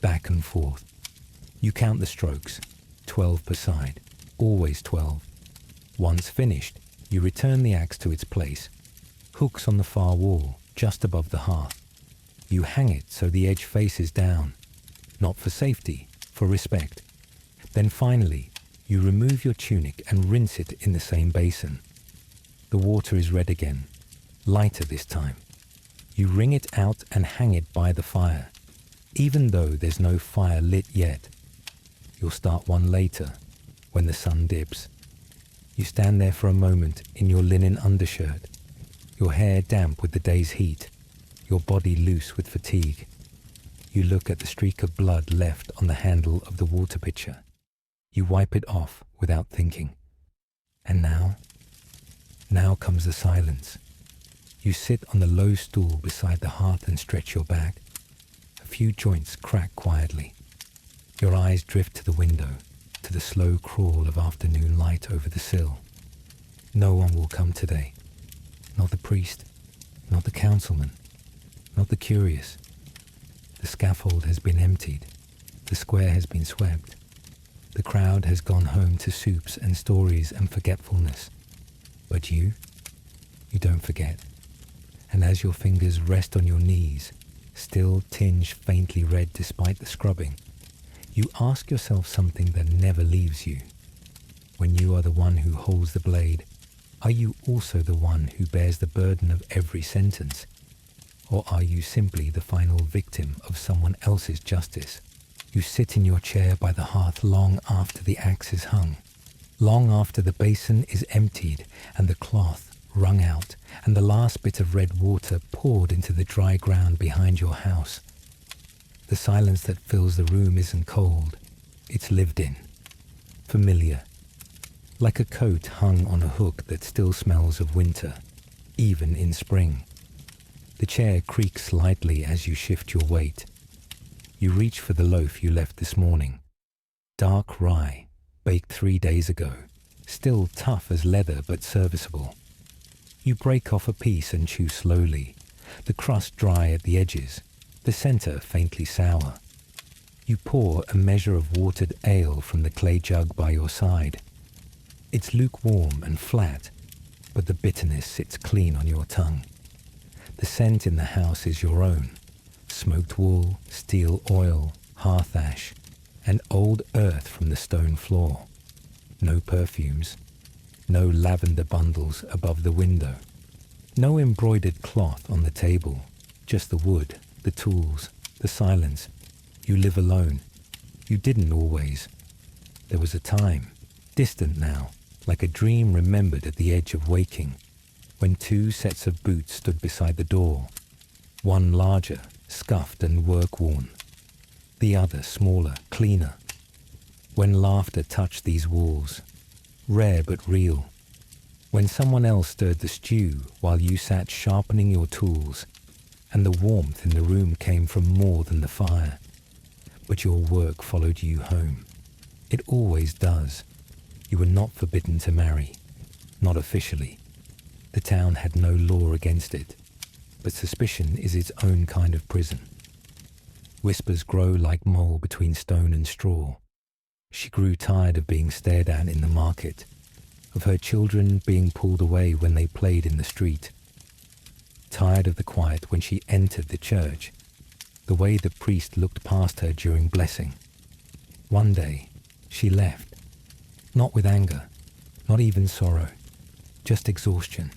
back and forth. You count the strokes, 12 per side, always 12. Once finished, you return the axe to its place, hooks on the far wall, just above the hearth. You hang it so the edge faces down, not for safety, for respect. Then finally, you remove your tunic and rinse it in the same basin. The water is red again, lighter this time. You wring it out and hang it by the fire, even though there's no fire lit yet. You'll start one later, when the sun dips. You stand there for a moment in your linen undershirt, your hair damp with the day's heat, your body loose with fatigue. You look at the streak of blood left on the handle of the water pitcher. You wipe it off without thinking. And now comes the silence. You sit on the low stool beside the hearth and stretch your back. A few joints crack quietly. Your eyes drift to the window, to the slow crawl of afternoon light over the sill. No one will come today. Not the priest, not the councilman, not the curious. The scaffold has been emptied. The square has been swept. The crowd has gone home to soups and stories and forgetfulness. But you don't forget. And as your fingers rest on your knees, still tinge faintly red despite the scrubbing, you ask yourself something that never leaves you. When you are the one who holds the blade, are you also the one who bears the burden of every sentence? Or are you simply the final victim of someone else's justice? You sit in your chair by the hearth long after the axe is hung, long after the basin is emptied and the cloth wrung out and the last bit of red water poured into the dry ground behind your house. The silence that fills the room isn't cold, it's lived in, familiar, like a coat hung on a hook that still smells of winter, even in spring. The chair creaks slightly as you shift your weight. You reach for the loaf you left this morning. Dark rye, baked 3 days ago, still tough as leather but serviceable. You break off a piece and chew slowly, the crust dry at the edges, the center faintly sour. You pour a measure of watered ale from the clay jug by your side. It's lukewarm and flat, but the bitterness sits clean on your tongue. The scent in the house is your own. Smoked wool, steel oil, hearth ash, and old earth from the stone floor. No perfumes, no lavender bundles above the window, no embroidered cloth on the table, just the wood, the tools, the silence. You live alone. You didn't always. There was a time, distant now, like a dream remembered at the edge of waking, when 2 sets of boots stood beside the door, one larger, scuffed and work-worn, the other smaller, cleaner. When laughter touched these walls, rare but real. When someone else stirred the stew while you sat sharpening your tools, and the warmth in the room came from more than the fire. But your work followed you home. It always does. You were not forbidden to marry, not officially. The town had no law against it, but suspicion is its own kind of prison. Whispers grow like mole between stone and straw. She grew tired of being stared at in the market, of her children being pulled away when they played in the street. Tired of the quiet when she entered the church, the way the priest looked past her during blessing. One day, she left, not with anger, not even sorrow, just exhaustion,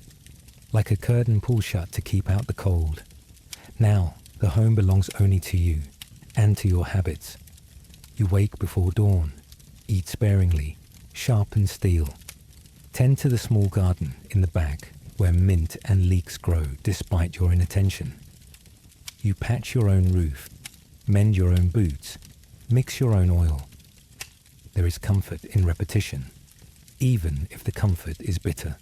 like a curtain pulled shut to keep out the cold. Now, the home belongs only to you, and to your habits. You wake before dawn, eat sparingly, sharpen steel, tend to the small garden in the back where mint and leeks grow despite your inattention. You patch your own roof, mend your own boots, mix your own oil. There is comfort in repetition, even if the comfort is bitter.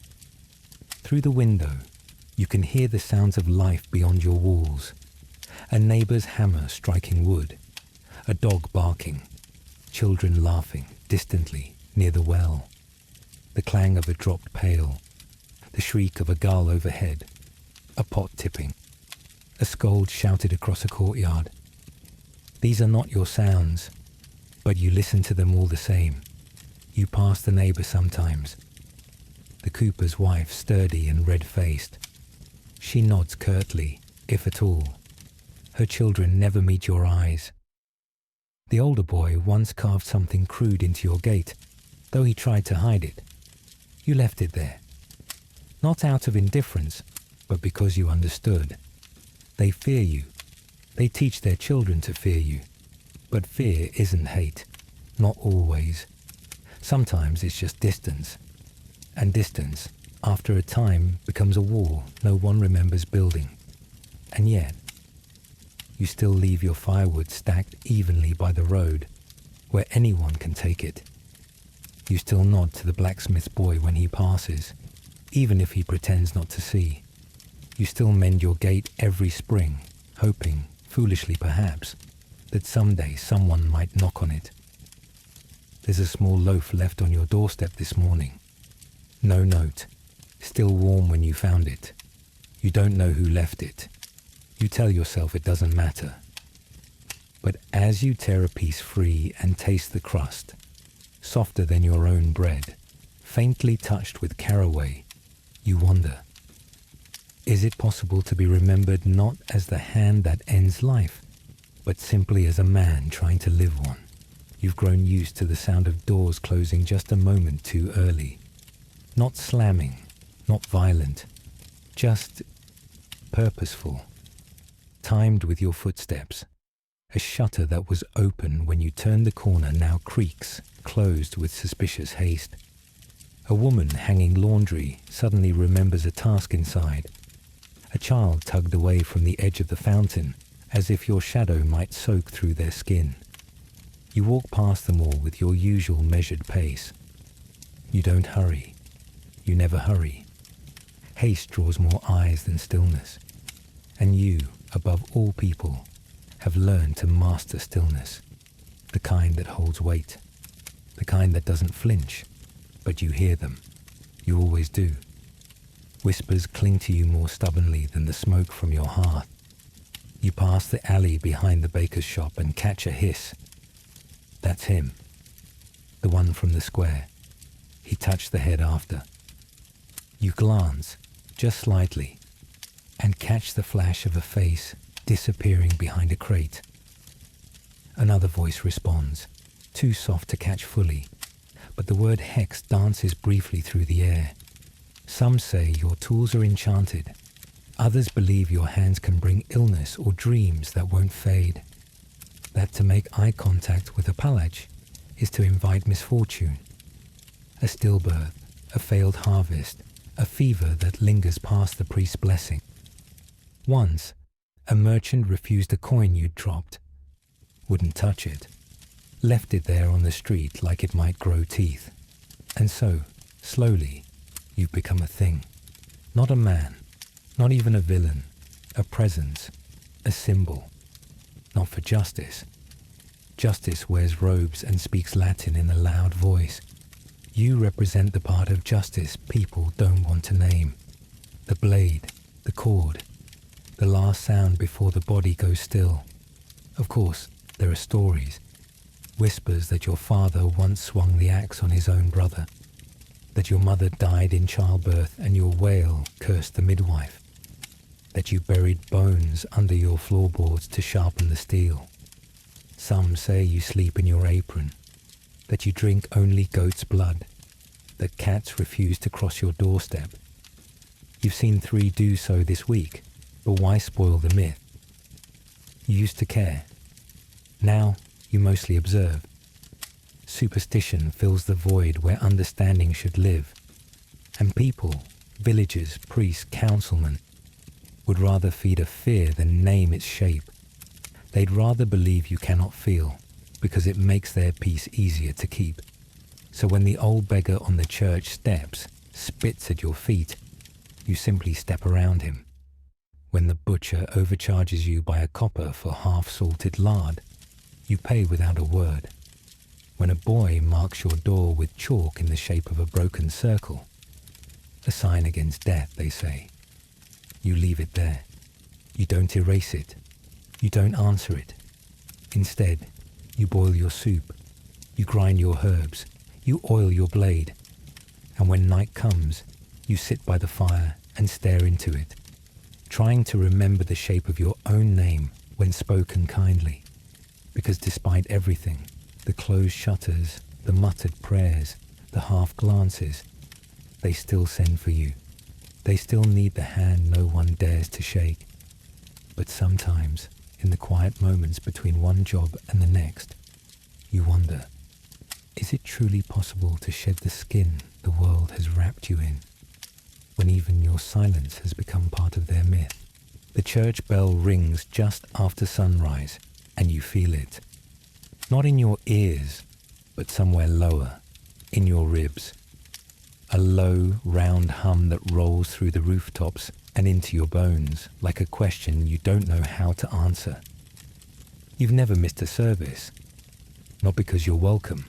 Through the window, you can hear the sounds of life beyond your walls. A neighbor's hammer striking wood, a dog barking, children laughing distantly near the well, the clang of a dropped pail, the shriek of a gull overhead, a pot tipping, a scold shouted across a courtyard. These are not your sounds, but you listen to them all the same. You pass the neighbor sometimes. The cooper's wife, sturdy and red-faced. She nods curtly, if at all. Her children never meet your eyes. The older boy once carved something crude into your gate, though he tried to hide it. You left it there. Not out of indifference, but because you understood. They fear you. They teach their children to fear you. But fear isn't hate. Not always. Sometimes it's just distance. And distance, after a time, becomes a wall no one remembers building. And yet, you still leave your firewood stacked evenly by the road, where anyone can take it. You still nod to the blacksmith's boy when he passes, even if he pretends not to see. You still mend your gate every spring, hoping, foolishly perhaps, that someday someone might knock on it. There's a small loaf left on your doorstep this morning. No note, still warm when you found it. You don't know who left it. You tell yourself it doesn't matter. But as you tear a piece free and taste the crust, softer than your own bread, faintly touched with caraway, you wonder, is it possible to be remembered not as the hand that ends life, but simply as a man trying to live one? You've grown used to the sound of doors closing just a moment too early. Not slamming, not violent, just purposeful, timed with your footsteps. A shutter that was open when you turned the corner now creaks, closed with suspicious haste. A woman hanging laundry suddenly remembers a task inside. A child tugged away from the edge of the fountain, as if your shadow might soak through their skin. You walk past them all with your usual measured pace. You don't hurry. You never hurry. Haste draws more eyes than stillness. And you, above all people, have learned to master stillness, the kind that holds weight, the kind that doesn't flinch, but you hear them. You always do. Whispers cling to you more stubbornly than the smoke from your hearth. You pass the alley behind the baker's shop and catch a hiss. That's him, the one from the square. He touched the head after. You glance, just slightly, and catch the flash of a face disappearing behind a crate. Another voice responds, too soft to catch fully, but the word hex dances briefly through the air. Some say your tools are enchanted. Others believe your hands can bring illness or dreams that won't fade. That to make eye contact with a palach is to invite misfortune. A stillbirth, a failed harvest, a fever that lingers past the priest's blessing. Once, a merchant refused a coin you'd dropped. Wouldn't touch it. Left it there on the street like it might grow teeth. And so, slowly, you've become a thing. Not a man, not even a villain, a presence, a symbol. Not for justice. Justice wears robes and speaks Latin in a loud voice. You represent the part of justice people don't want to name. The blade, the cord, the last sound before the body goes still. Of course, there are stories. Whispers that your father once swung the axe on his own brother. That your mother died in childbirth and your wail cursed the midwife. That you buried bones under your floorboards to sharpen the steel. Some say you sleep in your apron. That you drink only goat's blood. That cats refuse to cross your doorstep. You've seen 3 do so this week. But why spoil the myth? You used to care. Now you mostly observe. Superstition fills the void where understanding should live. And people, villagers, priests, councilmen, would rather feed a fear than name its shape. They'd rather believe you cannot feel, because it makes their peace easier to keep. So when the old beggar on the church steps spits at your feet, you simply step around him. When the butcher overcharges you by a copper for half-salted lard, you pay without a word. When a boy marks your door with chalk in the shape of a broken circle, a sign against death, they say, you leave it there. You don't erase it. You don't answer it. Instead, you boil your soup. You grind your herbs. You oil your blade. And when night comes, you sit by the fire and stare into it, trying to remember the shape of your own name when spoken kindly. Because despite everything, the closed shutters, the muttered prayers, the half glances, they still send for you. They still need the hand no one dares to shake. But sometimes, in the quiet moments between one job and the next, you wonder, is it truly possible to shed the skin the world has wrapped you in, when even your silence has become part of their myth? The church bell rings just after sunrise, and you feel it. Not in your ears, but somewhere lower, in your ribs. A low, round hum that rolls through the rooftops and into your bones like a question you don't know how to answer. You've never missed a service, not because you're welcome,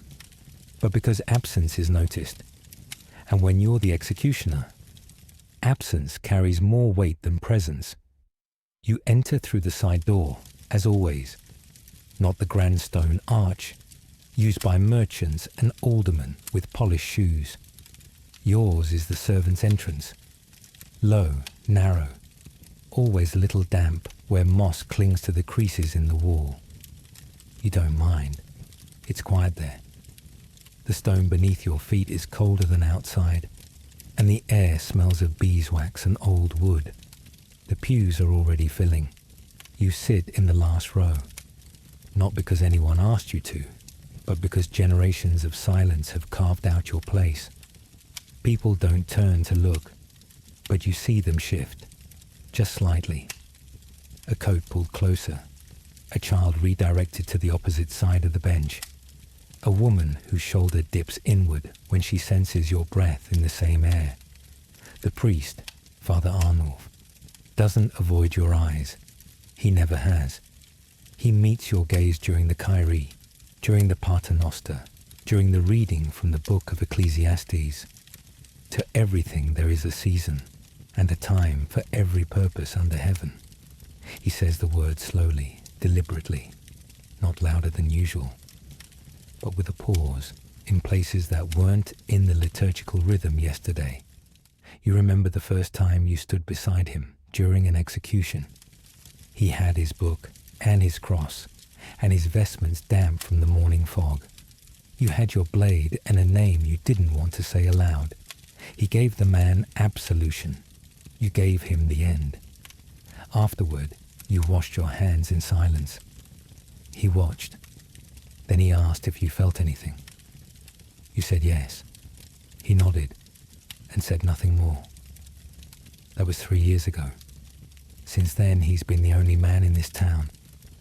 but because absence is noticed. And when you're the executioner, absence carries more weight than presence. You enter through the side door, as always, not the grand stone arch, used by merchants and aldermen with polished shoes. Yours is the servant's entrance, low, narrow, always a little damp where moss clings to the creases in the wall. You don't mind. It's quiet there. The stone beneath your feet is colder than outside, and the air smells of beeswax and old wood. The pews are already filling. You sit in the last row, not because anyone asked you to, but because generations of silence have carved out your place. People don't turn to look, but you see them shift, just slightly. A coat pulled closer, a child redirected to the opposite side of the bench, a woman whose shoulder dips inward when she senses your breath in the same air. The priest, Father Arnulf, doesn't avoid your eyes. He never has. He meets your gaze during the Kyrie, during the Paternoster, during the reading from the book of Ecclesiastes. To everything there is a season, and a time for every purpose under heaven. He says the word slowly, deliberately, not louder than usual, but with a pause in places that weren't in the liturgical rhythm yesterday. You remember the first time you stood beside him during an execution. He had his book and his cross, and his vestments damp from the morning fog. You had your blade and a name you didn't want to say aloud. He gave the man absolution. You gave him the end. Afterward, you washed your hands in silence. He watched. Then he asked if you felt anything. You said yes. He nodded and said nothing more. That was 3 years ago. Since then, he's been the only man in this town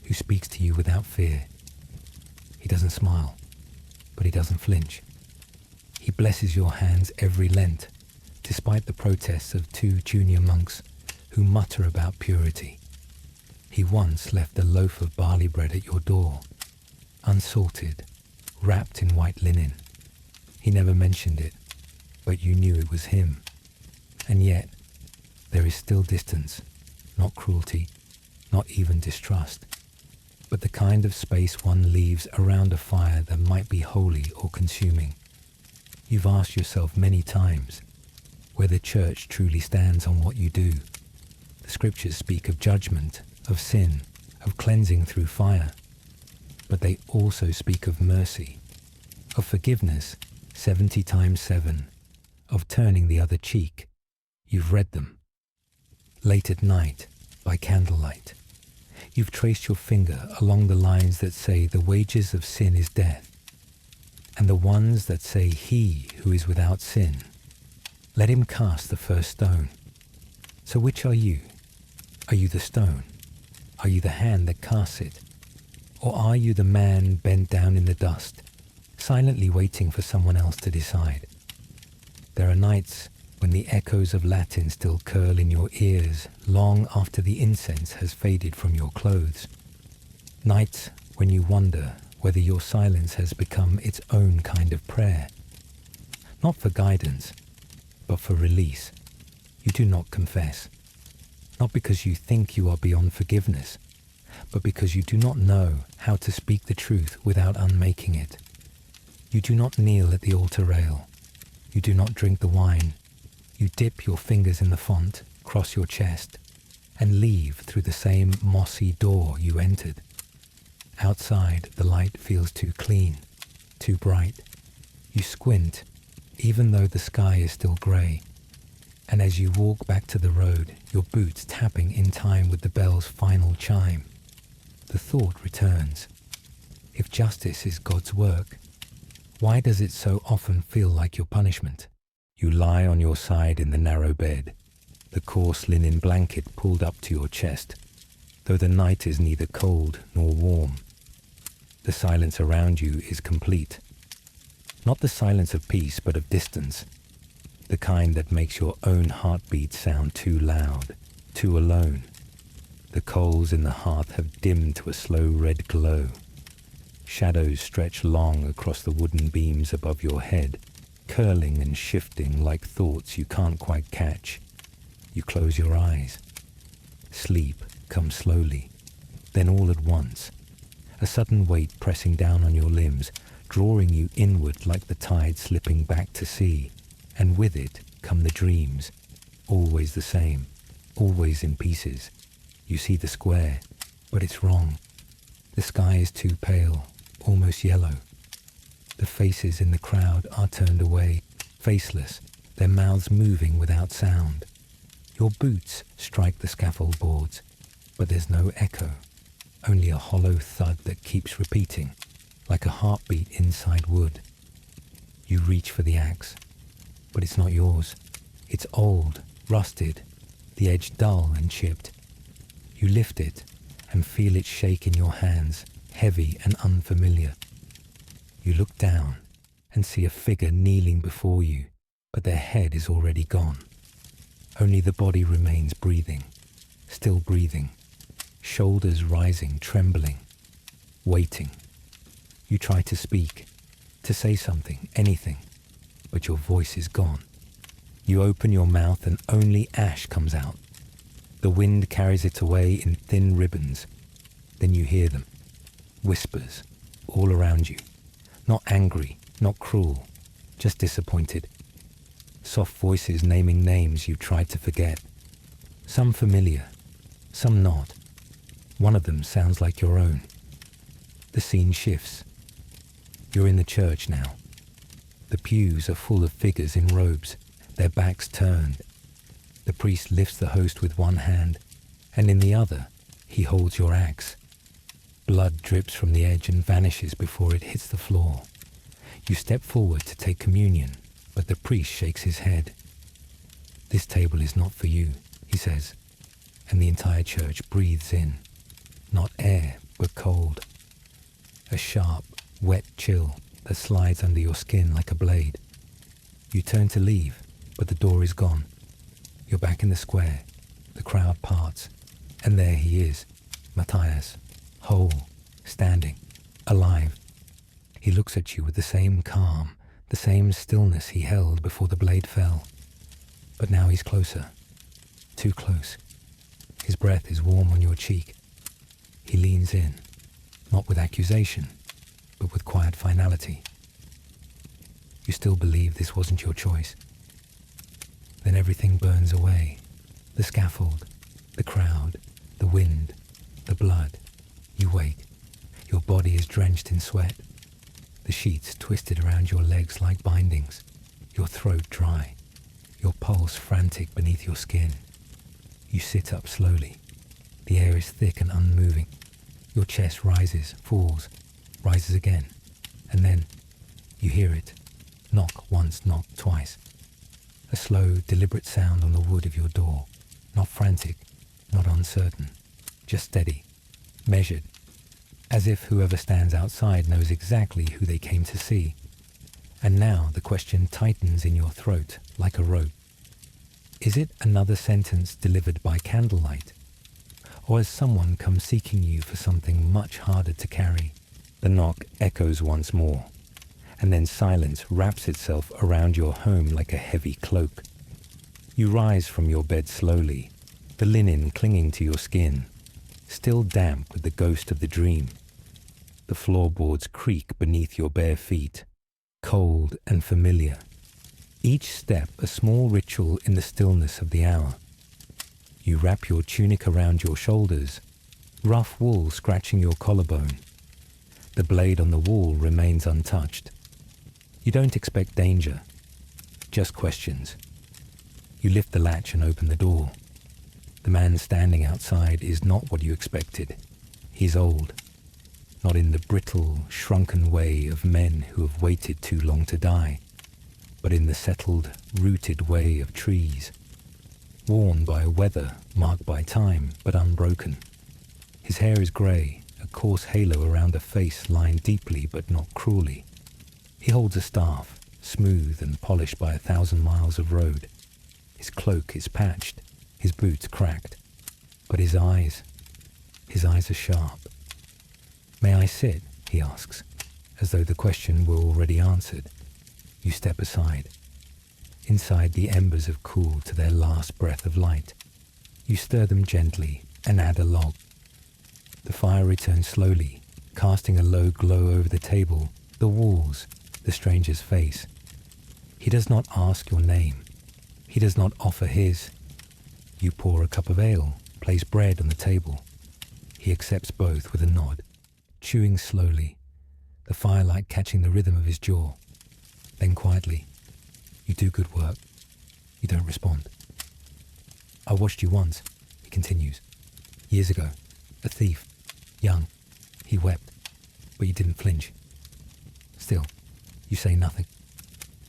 who speaks to you without fear. He doesn't smile, but he doesn't flinch. He blesses your hands every Lent, despite the protests of 2 junior monks who mutter about purity. He once left a loaf of barley bread at your door, unsalted, wrapped in white linen. He never mentioned it, but you knew it was him. And yet, there is still distance, not cruelty, not even distrust, but the kind of space one leaves around a fire that might be holy or consuming. You've asked yourself many times where the church truly stands on what you do. The scriptures speak of judgment, of sin, of cleansing through fire, but they also speak of mercy, of forgiveness 70 times 7, of turning the other cheek. You've read them. Late at night, by candlelight, you've traced your finger along the lines that say the wages of sin is death, and the ones that say he who is without sin, let him cast the first stone. So which are you? Are you the stone? Are you the hand that casts it? Or are you the man bent down in the dust, silently waiting for someone else to decide? There are nights when the echoes of Latin still curl in your ears long after the incense has faded from your clothes. Nights when you wonder whether your silence has become its own kind of prayer. Not for guidance, but for release. You do not confess. Not because you think you are beyond forgiveness, but because you do not know how to speak the truth without unmaking it. You do not kneel at the altar rail. You do not drink the wine. You dip your fingers in the font, cross your chest, and leave through the same mossy door you entered. Outside, the light feels too clean, too bright. You squint, even though the sky is still grey. And as you walk back to the road, your boots tapping in time with the bell's final chime, the thought returns. If justice is God's work, why does it so often feel like your punishment? You lie on your side in the narrow bed, the coarse linen blanket pulled up to your chest, though the night is neither cold nor warm. The silence around you is complete. Not the silence of peace, but of distance. The kind that makes your own heartbeat sound too loud, too alone. The coals in the hearth have dimmed to a slow red glow. Shadows stretch long across the wooden beams above your head, curling and shifting like thoughts you can't quite catch. You close your eyes. Sleep comes slowly, then all at once. A sudden weight pressing down on your limbs, drawing you inward like the tide slipping back to sea. And with it come the dreams, always the same, always in pieces. You see the square, but it's wrong. The sky is too pale, almost yellow. The faces in the crowd are turned away, faceless, their mouths moving without sound. Your boots strike the scaffold boards, but there's no echo, only a hollow thud that keeps repeating, like a heartbeat inside wood. You reach for the axe, but it's not yours. It's old, rusted, the edge dull and chipped. You lift it and feel it shake in your hands, heavy and unfamiliar. You look down and see a figure kneeling before you, but their head is already gone. Only the body remains breathing, still breathing, shoulders rising, trembling, waiting. You try to speak, to say something, anything, but your voice is gone. You open your mouth and only ash comes out. The wind carries it away in thin ribbons. Then you hear them, whispers, all around you. Not angry, not cruel, just disappointed. Soft voices naming names you tried to forget. Some familiar, some not. One of them sounds like your own. The scene shifts. You're in the church now. The pews are full of figures in robes, their backs turned. The priest lifts the host with one hand, and in the other, he holds your axe. Blood drips from the edge and vanishes before it hits the floor. You step forward to take communion, but the priest shakes his head. "This table is not for you," he says, and the entire church breathes in. Not air, but cold. A sharp, wet chill that slides under your skin like a blade. You turn to leave, but the door is gone. You're back in the square. The crowd parts, and there he is, Matthias, whole, standing, alive. He looks at you with the same calm, the same stillness he held before the blade fell. But now he's closer, too close. His breath is warm on your cheek. He leans in, not with accusation, but with quiet finality. You still believe this wasn't your choice. Then everything burns away. The scaffold, the crowd, the wind, the blood. You wake. Your body is drenched in sweat. The sheets twisted around your legs like bindings. Your throat dry. Your pulse frantic beneath your skin. You sit up slowly. The air is thick and unmoving. Your chest rises, falls, rises again. And then you hear it. Knock once, knock twice. A slow, deliberate sound on the wood of your door. Not frantic, not uncertain. Just steady, measured. As if whoever stands outside knows exactly who they came to see. And now the question tightens in your throat like a rope. Is it another sentence delivered by candlelight? Or has someone come seeking you for something much harder to carry? The knock echoes once more, and then silence wraps itself around your home like a heavy cloak. You rise from your bed slowly, the linen clinging to your skin, still damp with the ghost of the dream. The floorboards creak beneath your bare feet, cold and familiar. Each step a small ritual in the stillness of the hour. You wrap your tunic around your shoulders, rough wool scratching your collarbone. The blade on the wall remains untouched. You don't expect danger, just questions. You lift the latch and open the door. The man standing outside is not what you expected. He's old, not in the brittle, shrunken way of men who have waited too long to die, but in the settled, rooted way of trees, worn by weather, marked by time, but unbroken. His hair is grey, a coarse halo around a face lined deeply but not cruelly. He holds a staff, smooth and polished by 1,000 miles of road. His cloak is patched, his boots cracked. But his eyes are sharp. "May I sit?" he asks, as though the question were already answered. You step aside. Inside, the embers have cooled to their last breath of light. You stir them gently and add a log. The fire returns slowly, casting a low glow over the table, the walls, the stranger's face. He does not ask your name. He does not offer his. You pour a cup of ale, place bread on the table. He accepts both with a nod, chewing slowly, the firelight catching the rhythm of his jaw. Then quietly, "You do good work." You don't respond. "I watched you once," he continues. "Years ago, a thief, young." He wept, but you didn't flinch. Still, you say nothing.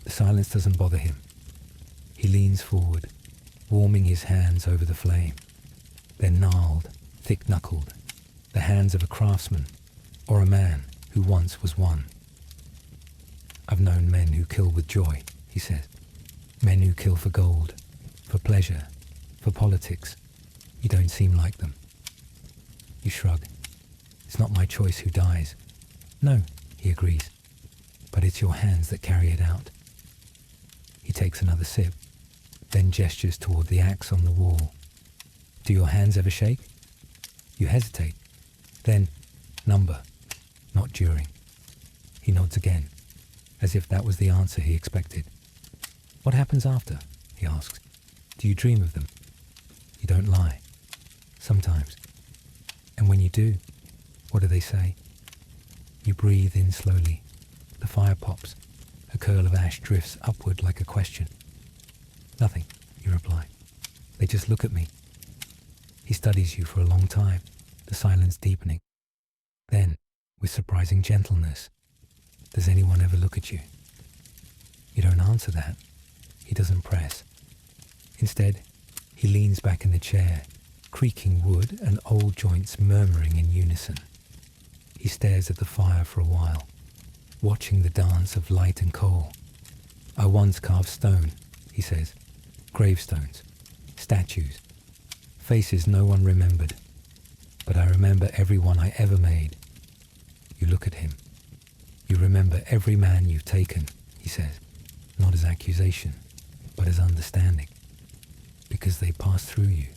The silence doesn't bother him. He leans forward, warming his hands over the flame. They're gnarled, thick-knuckled, the hands of a craftsman or a man who once was one. "I've known men who kill with joy," he says. "Men who kill for gold, for pleasure, for politics. You don't seem like them." You shrug. "It's not my choice who dies." "No," he agrees, "but it's your hands that carry it out." He takes another sip, then gestures toward the axe on the wall. "Do your hands ever shake?" You hesitate. Then, "Number, not during." He nods again, as if that was the answer he expected. "What happens after?" he asks. "Do you dream of them?" You don't lie. Sometimes. "And when you do, what do they say?" You breathe in slowly. The fire pops. A curl of ash drifts upward like a question. "Nothing," you reply. "They just look at me." He studies you for a long time, the silence deepening. Then, with surprising gentleness, "Does anyone ever look at you?" You don't answer that. He doesn't press. Instead, he leans back in the chair, creaking wood and old joints murmuring in unison. He stares at the fire for a while, watching the dance of light and coal. "I once carved stone," he says. "Gravestones, statues, faces no one remembered. But I remember every one I ever made." You look at him. "You remember every man you've taken," he says, not as accusation, but as understanding. Because they pass through you,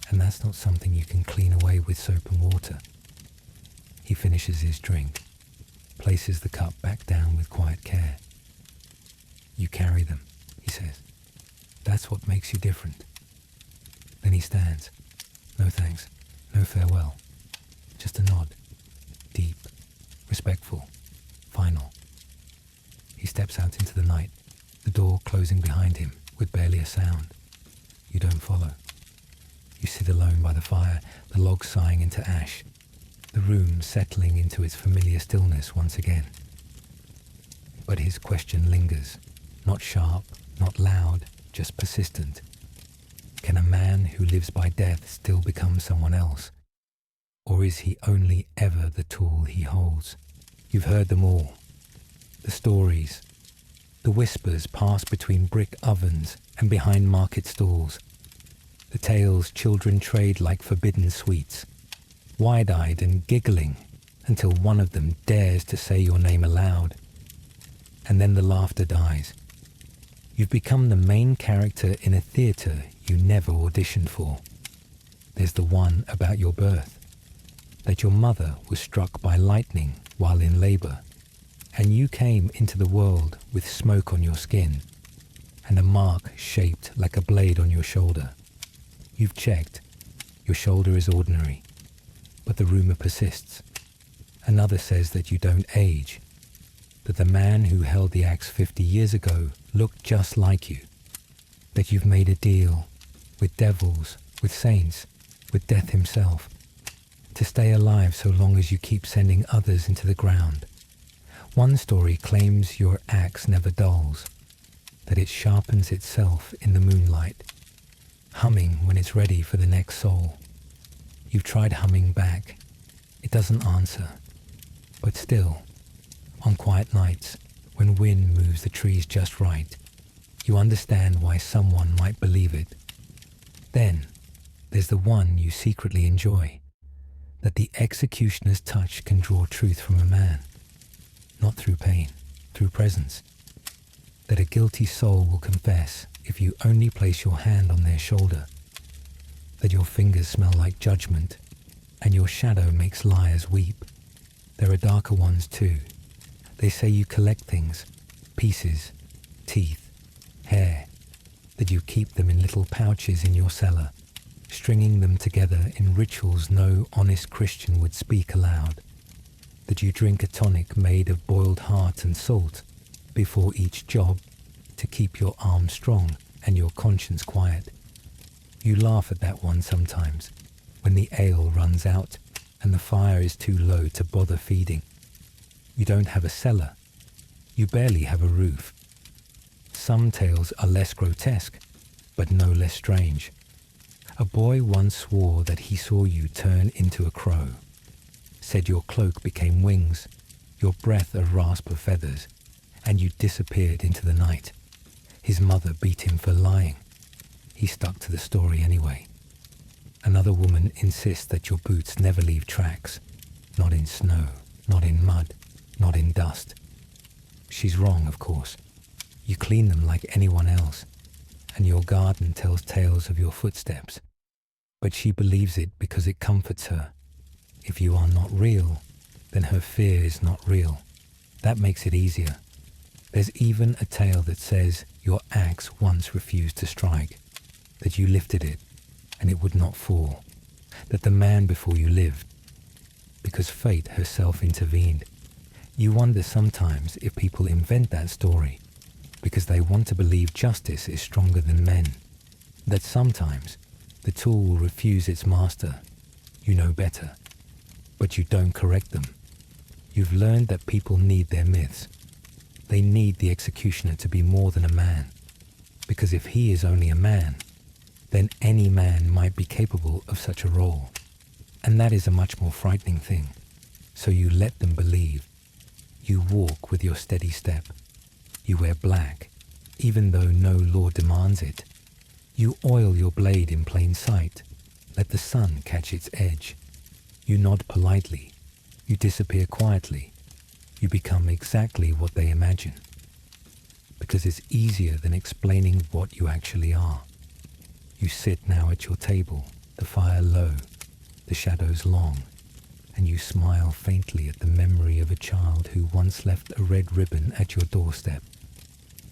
and that's not something you can clean away with soap and water. He finishes his drink, places the cup back down with quiet care. "You carry them," he says. "That's what makes you different." Then he stands. No thanks, no farewell. Just a nod. Deep, respectful, final. He steps out into the night, the door closing behind him with barely a sound. You don't follow. You sit alone by the fire, the log sighing into ash, the room settling into its familiar stillness once again. But his question lingers, not sharp, not loud, just persistent. Can a man who lives by death still become someone else? Or is he only ever the tool he holds? You've heard them all. The stories, the whispers pass between brick ovens and behind market stalls. The tales children trade like forbidden sweets, wide-eyed and giggling until one of them dares to say your name aloud. And then the laughter dies. You've become the main character in a theatre you never auditioned for. There's the one about your birth, that your mother was struck by lightning while in labor, and you came into the world with smoke on your skin and a mark shaped like a blade on your shoulder. You've checked. Your shoulder is ordinary, but the rumor persists. Another says that you don't age, that the man who held the axe 50 years ago looked just like you, that you've made a deal with devils, with saints, with death himself, to stay alive so long as you keep sending others into the ground. One story claims your axe never dulls, that it sharpens itself in the moonlight, humming when it's ready for the next soul. You've tried humming back. It doesn't answer. But still, on quiet nights, When wind moves the trees just right, you understand why someone might believe it. Then, there's the one you secretly enjoy, that the executioner's touch can draw truth from a man, not through pain, through presence. That a guilty soul will confess if you only place your hand on their shoulder. That your fingers smell like judgment, and your shadow makes liars weep. There are darker ones too. They say you collect things, pieces, teeth, hair, that you keep them in little pouches in your cellar, stringing them together in rituals no honest Christian would speak aloud. That you drink a tonic made of boiled heart and salt before each job to keep your arm strong and your conscience quiet. You laugh at that one sometimes when the ale runs out and the fire is too low to bother feeding. You don't have a cellar. You barely have a roof. Some tales are less grotesque, but no less strange. A boy once swore that he saw you turn into a crow, said your cloak became wings, your breath a rasp of feathers, and you disappeared into the night. His mother beat him for lying. He stuck to the story anyway. Another woman insists that your boots never leave tracks, not in snow, not in mud, not in dust. She's wrong, of course. You clean them like anyone else, and your garden tells tales of your footsteps. But she believes it because it comforts her. If you are not real, then her fear is not real. That makes it easier. There's even a tale that says your axe once refused to strike, that you lifted it and it would not fall, that the man before you lived, because fate herself intervened. You wonder sometimes if people invent that story because they want to believe justice is stronger than men, that sometimes the tool will refuse its master. You know better, but you don't correct them. You've learned that people need their myths. They need the executioner to be more than a man, because if he is only a man, then any man might be capable of such a role. And that is a much more frightening thing. So you let them believe. You walk with your steady step. You wear black, even though no law demands it. You oil your blade in plain sight. Let the sun catch its edge. You nod politely. You disappear quietly. You become exactly what they imagine. Because it's easier than explaining what you actually are. You sit now at your table, the fire low, the shadows long, and you smile faintly at the memory of a child who once left a red ribbon at your doorstep.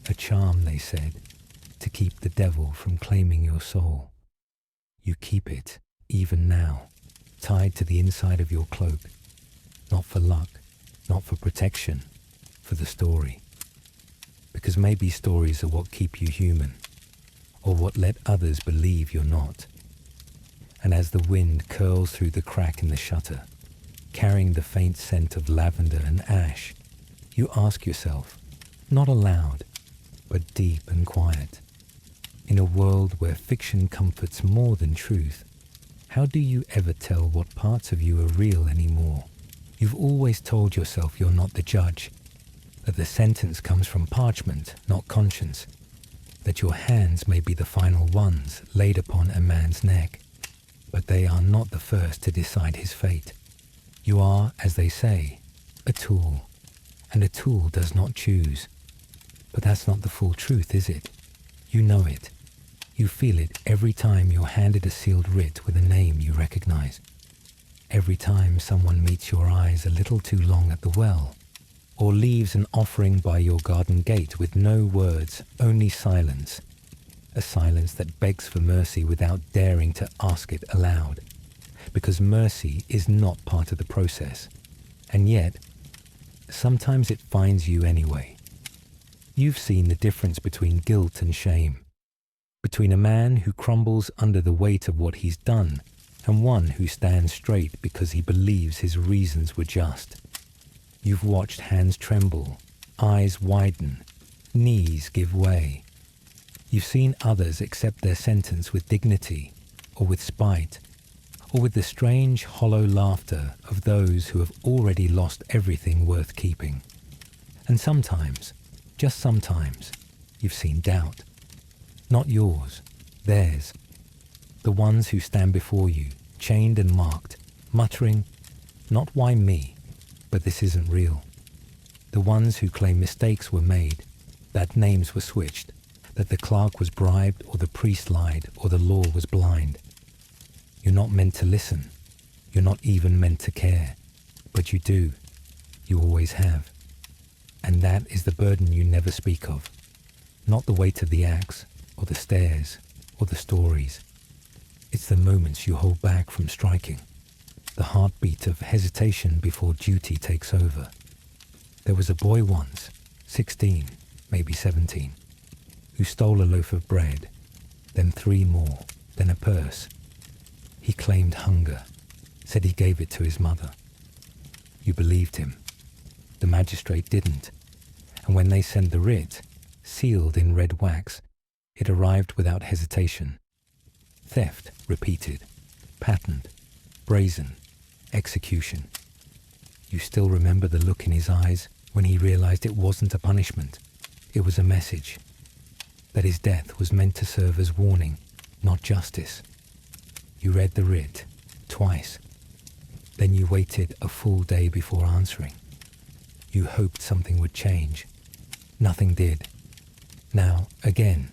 A charm, they said, to keep the devil from claiming your soul. You keep it, even now, tied to the inside of your cloak, not for luck, not for protection, for the story. Because maybe stories are what keep you human, or what let others believe you're not. And as the wind curls through the crack in the shutter, carrying the faint scent of lavender and ash, you ask yourself, not aloud, but deep and quiet, in a world where fiction comforts more than truth, how do you ever tell what parts of you are real anymore? You've always told yourself you're not the judge, that the sentence comes from parchment, not conscience, that your hands may be the final ones laid upon a man's neck, but they are not the first to decide his fate. You are, as they say, a tool, and a tool does not choose. But that's not the full truth, is it? You know it. You feel it every time you're handed a sealed writ with a name you recognize. Every time someone meets your eyes a little too long at the well, or leaves an offering by your garden gate with no words, only silence. A silence that begs for mercy without daring to ask it aloud. Because mercy is not part of the process. And yet, sometimes it finds you anyway. You've seen the difference between guilt and shame. Between a man who crumbles under the weight of what he's done and one who stands straight because he believes his reasons were just. You've watched hands tremble, eyes widen, knees give way. You've seen others accept their sentence with dignity, or with spite, or with the strange, hollow laughter of those who have already lost everything worth keeping. And sometimes, just sometimes, you've seen doubt. Not yours, theirs. The ones who stand before you, chained and marked, muttering, not why me, but this isn't real. The ones who claim mistakes were made, that names were switched, that the clerk was bribed or the priest lied or the law was blind. You're not meant to listen. You're not even meant to care. But you do. You always have. And that is the burden you never speak of. Not the weight of the axe, or the stairs, or the stories. It's the moments you hold back from striking. The heartbeat of hesitation before duty takes over. There was a boy once, 16, maybe 17, who stole a loaf of bread, then 3 more, then a purse. He claimed hunger, said he gave it to his mother. You believed him. The magistrate didn't, and when they sent the writ, sealed in red wax, it arrived without hesitation. Theft repeated, patterned, brazen, execution. You still remember the look in his eyes when he realized it wasn't a punishment, it was a message. That his death was meant to serve as warning, not justice. You read the writ, twice. Then you waited a full day before answering. You hoped something would change. Nothing did. Now, again,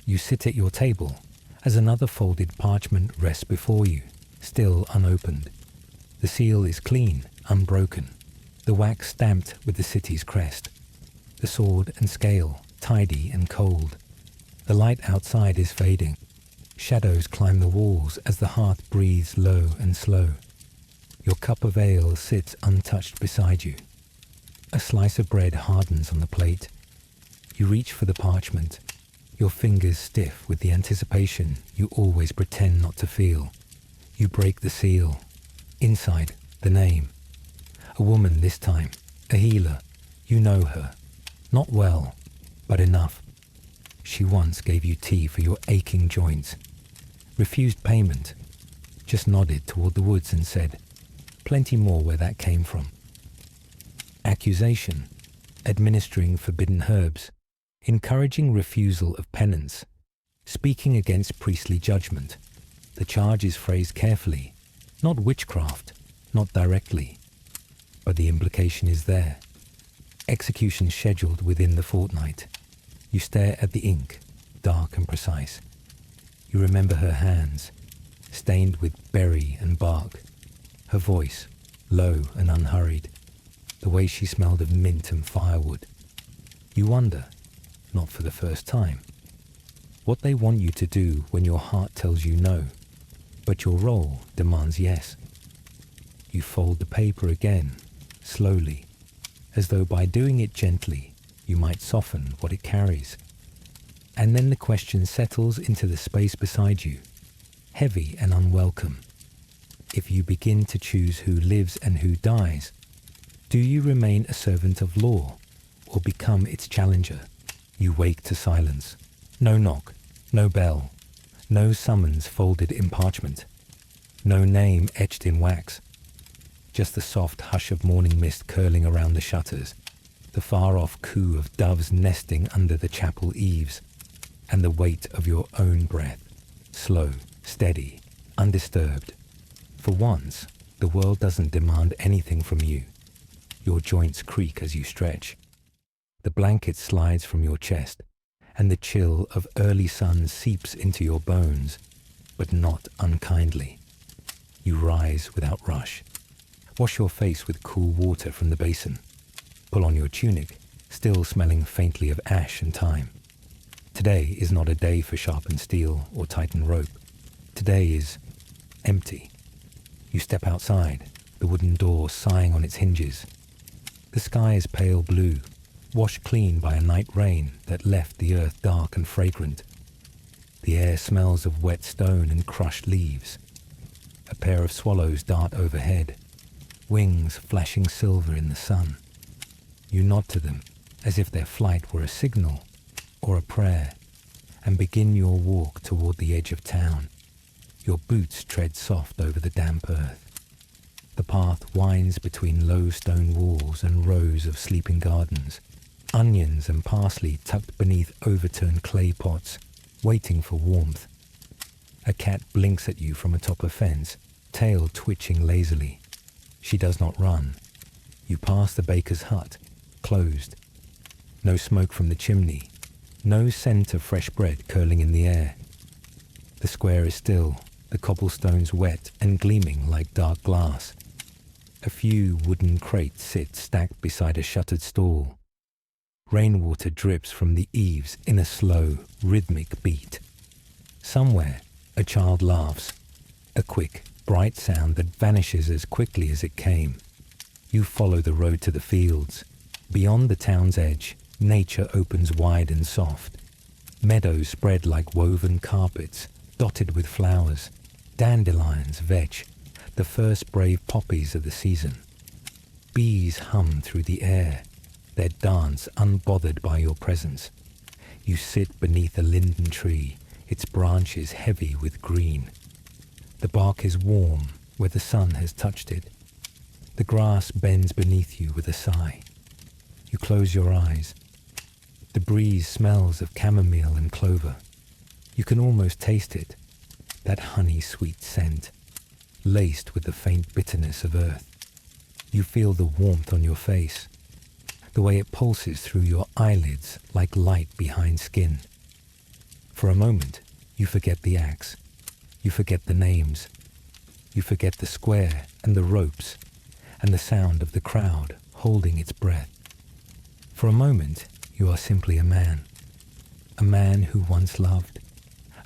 you sit at your table as another folded parchment rests before you, still unopened. The seal is clean, unbroken, the wax stamped with the city's crest. The sword and scale, tidy and cold. The light outside is fading. Shadows climb the walls as the hearth breathes low and slow. Your cup of ale sits untouched beside you. A slice of bread hardens on the plate. You reach for the parchment, your fingers stiff with the anticipation you always pretend not to feel. You break the seal. Inside, the name. A woman this time, a healer. You know her. Not well, but enough. She once gave you tea for your aching joints. Refused payment. Just nodded toward the woods and said, plenty more where that came from. Accusation. Administering forbidden herbs. Encouraging refusal of penance. Speaking against priestly judgment. The charge is phrased carefully. Not witchcraft, not directly. But the implication is there. Execution scheduled within the fortnight. You stare at the ink, dark and precise. You remember her hands, stained with berry and bark. Her voice, low and unhurried. The way she smelled of mint and firewood. You wonder, not for the first time, what they want you to do when your heart tells you no, but your role demands yes. You fold the paper again, slowly, as though by doing it gently, you might soften what it carries. And then the question settles into the space beside you, heavy and unwelcome. If you begin to choose who lives and who dies, do you remain a servant of law or become its challenger? You wake to silence. No knock, no bell, no summons folded in parchment, no name etched in wax. Just the soft hush of morning mist curling around the shutters, the far-off coo of doves nesting under the chapel eaves, and the weight of your own breath, slow, steady, undisturbed. For once, the world doesn't demand anything from you. Your joints creak as you stretch. The blanket slides from your chest, and the chill of early sun seeps into your bones, but not unkindly. You rise without rush. Wash your face with cool water from the basin. Pull on your tunic, still smelling faintly of ash and thyme. Today is not a day for sharpened steel or tightened rope. Today is empty. You step outside, the wooden door sighing on its hinges. The sky is pale blue, washed clean by a night rain that left the earth dark and fragrant. The air smells of wet stone and crushed leaves. A pair of swallows dart overhead, wings flashing silver in the sun. You nod to them as if their flight were a signal or a prayer, and begin your walk toward the edge of town. Your boots tread soft over the damp earth. The path winds between low stone walls and rows of sleeping gardens. Onions and parsley tucked beneath overturned clay pots, waiting for warmth. A cat blinks at you from atop a fence, tail twitching lazily. She does not run. You pass the baker's hut, closed. No smoke from the chimney. No scent of fresh bread curling in the air. The square is still, the cobblestones wet and gleaming like dark glass. A few wooden crates sit stacked beside a shuttered stall. Rainwater drips from the eaves in a slow, rhythmic beat. Somewhere, a child laughs, a quick, bright sound that vanishes as quickly as it came. You follow the road to the fields. Beyond the town's edge, nature opens wide and soft. Meadows spread like woven carpets, dotted with flowers. Dandelions vetch, the first brave poppies of the season. Bees hum through the air, their dance unbothered by your presence. You sit beneath a linden tree, its branches heavy with green. The bark is warm where the sun has touched it. The grass bends beneath you with a sigh. You close your eyes. The breeze smells of chamomile and clover. You can almost taste it, that honey-sweet scent, laced with the faint bitterness of earth. You feel the warmth on your face, the way it pulses through your eyelids like light behind skin. For a moment, you forget the axe. You forget the names. You forget the square and the ropes and the sound of the crowd holding its breath. For a moment, you are simply a man who once loved,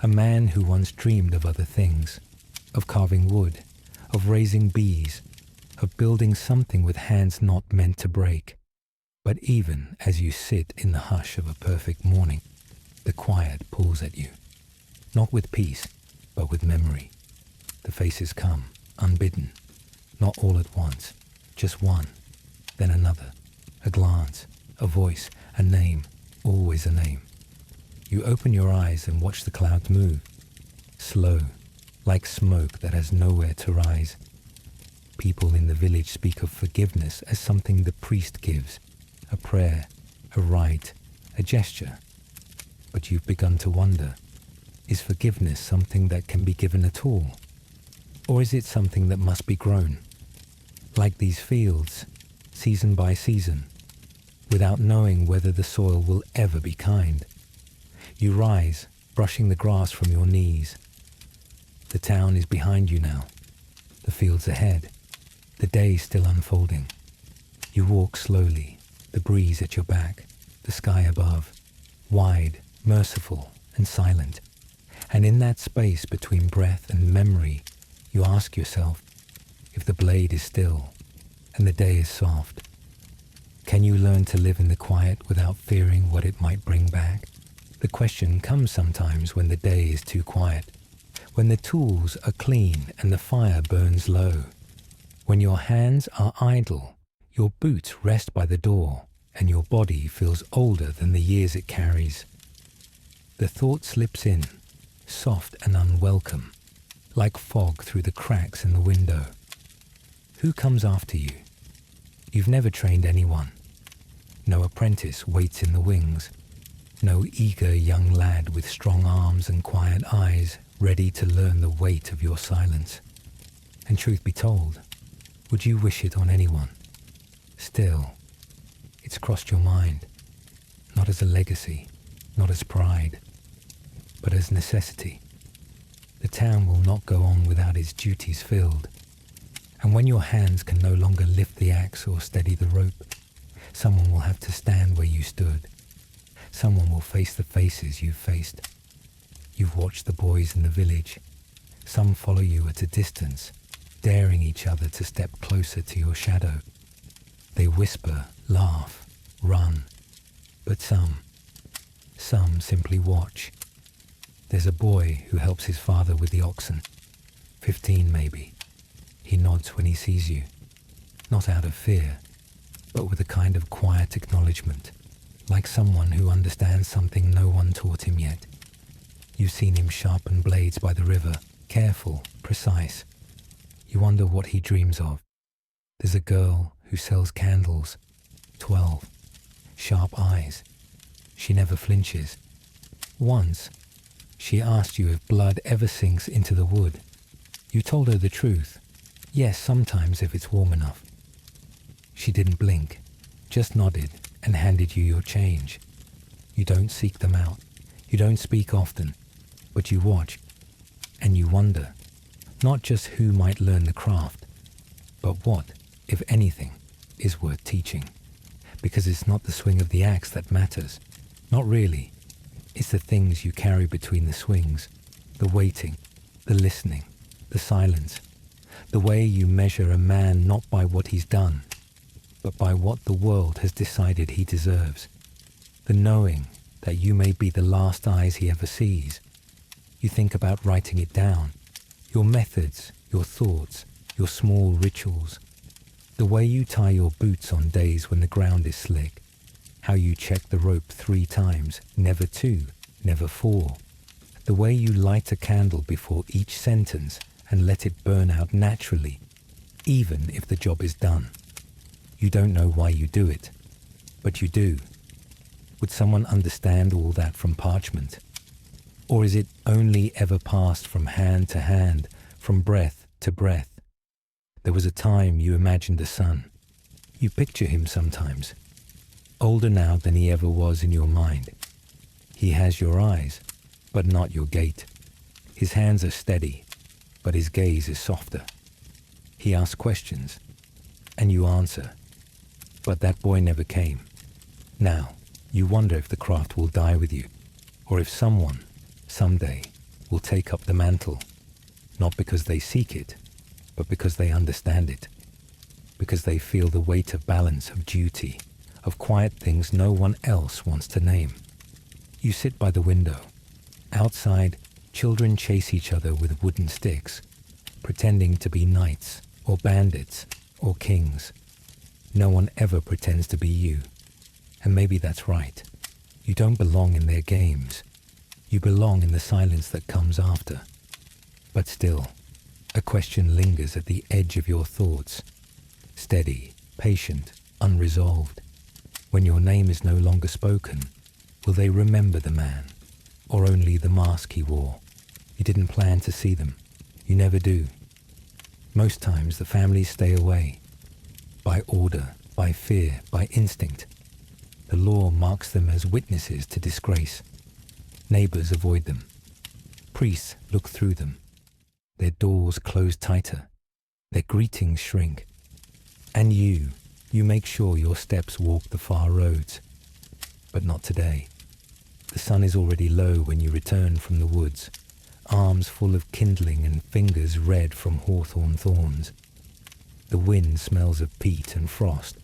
a man who once dreamed of other things, of carving wood, of raising bees, of building something with hands not meant to break. But even as you sit in the hush of a perfect morning, the quiet pulls at you, not with peace, but with memory. The faces come, unbidden, not all at once, just one, then another, a glance, a voice, a name, always a name. You open your eyes and watch the clouds move, slow, like smoke that has nowhere to rise. People in the village speak of forgiveness as something the priest gives, a prayer, a rite, a gesture. But you've begun to wonder, is forgiveness something that can be given at all? Or is it something that must be grown? Like these fields, season by season, without knowing whether the soil will ever be kind. You rise, brushing the grass from your knees. The town is behind you now, the fields ahead, the day still unfolding. You walk slowly, the breeze at your back, the sky above, wide, merciful, and silent. And in that space between breath and memory, you ask yourself, if the blade is still and the day is soft, can you learn to live in the quiet without fearing what it might bring back? The question comes sometimes when the day is too quiet, when the tools are clean and the fire burns low, when your hands are idle, your boots rest by the door, and your body feels older than the years it carries. The thought slips in, soft and unwelcome, like fog through the cracks in the window. Who comes after you? You've never trained anyone. No apprentice waits in the wings. No eager young lad with strong arms and quiet eyes ready to learn the weight of your silence. And truth be told, would you wish it on anyone? Still, it's crossed your mind, not as a legacy, not as pride, but as necessity. The town will not go on without its duties filled. And when your hands can no longer lift the axe or steady the rope, someone will have to stand where you stood. Someone will face the faces you've faced. You've watched the boys in the village. Some follow you at a distance, daring each other to step closer to your shadow. They whisper, laugh, run. But some simply watch. There's a boy who helps his father with the oxen. 15 maybe. He nods when he sees you, not out of fear, but with a kind of quiet acknowledgement, like someone who understands something no one taught him yet. You've seen him sharpen blades by the river, careful, precise. You wonder what he dreams of. There's a girl who sells candles, 12, sharp eyes. She never flinches. Once, she asked you if blood ever sinks into the wood. You told her the truth. Yes, sometimes if it's warm enough. She didn't blink, just nodded and handed you your change. You don't seek them out. You don't speak often, but you watch and you wonder, not just who might learn the craft, but what, if anything, is worth teaching. Because it's not the swing of the axe that matters. Not really. It's the things you carry between the swings, the waiting, the listening, the silence, the way you measure a man not by what he's done, but by what the world has decided he deserves. The knowing that you may be the last eyes he ever sees. You think about writing it down, your methods, your thoughts, your small rituals, the way you tie your boots on days when the ground is slick, how you check the rope 3 times, never 2, never 4, the way you light a candle before each sentence and let it burn out naturally, even if the job is done. You don't know why you do it, but you do. Would someone understand all that from parchment? Or is it only ever passed from hand to hand, from breath to breath? There was a time you imagined a son. You picture him sometimes, older now than he ever was in your mind. He has your eyes, but not your gait. His hands are steady, but his gaze is softer. He asks questions, and you answer. But that boy never came. Now, you wonder if the craft will die with you, or if someone, someday, will take up the mantle, not because they seek it, but because they understand it, because they feel the weight of balance, of duty, of quiet things no one else wants to name. You sit by the window. Outside, children chase each other with wooden sticks, pretending to be knights, or bandits, or kings. No one ever pretends to be you. And maybe that's right. You don't belong in their games. You belong in the silence that comes after. But still, a question lingers at the edge of your thoughts. Steady, patient, unresolved. When your name is no longer spoken, will they remember the man, or only the mask he wore? You didn't plan to see them. You never do. Most times the families stay away. By order, by fear, by instinct. The law marks them as witnesses to disgrace. Neighbors avoid them. Priests look through them. Their doors close tighter. Their greetings shrink. And you make sure your steps walk the far roads. But not today. The sun is already low when you return from the woods, arms full of kindling and fingers red from hawthorn thorns. The wind smells of peat and frost,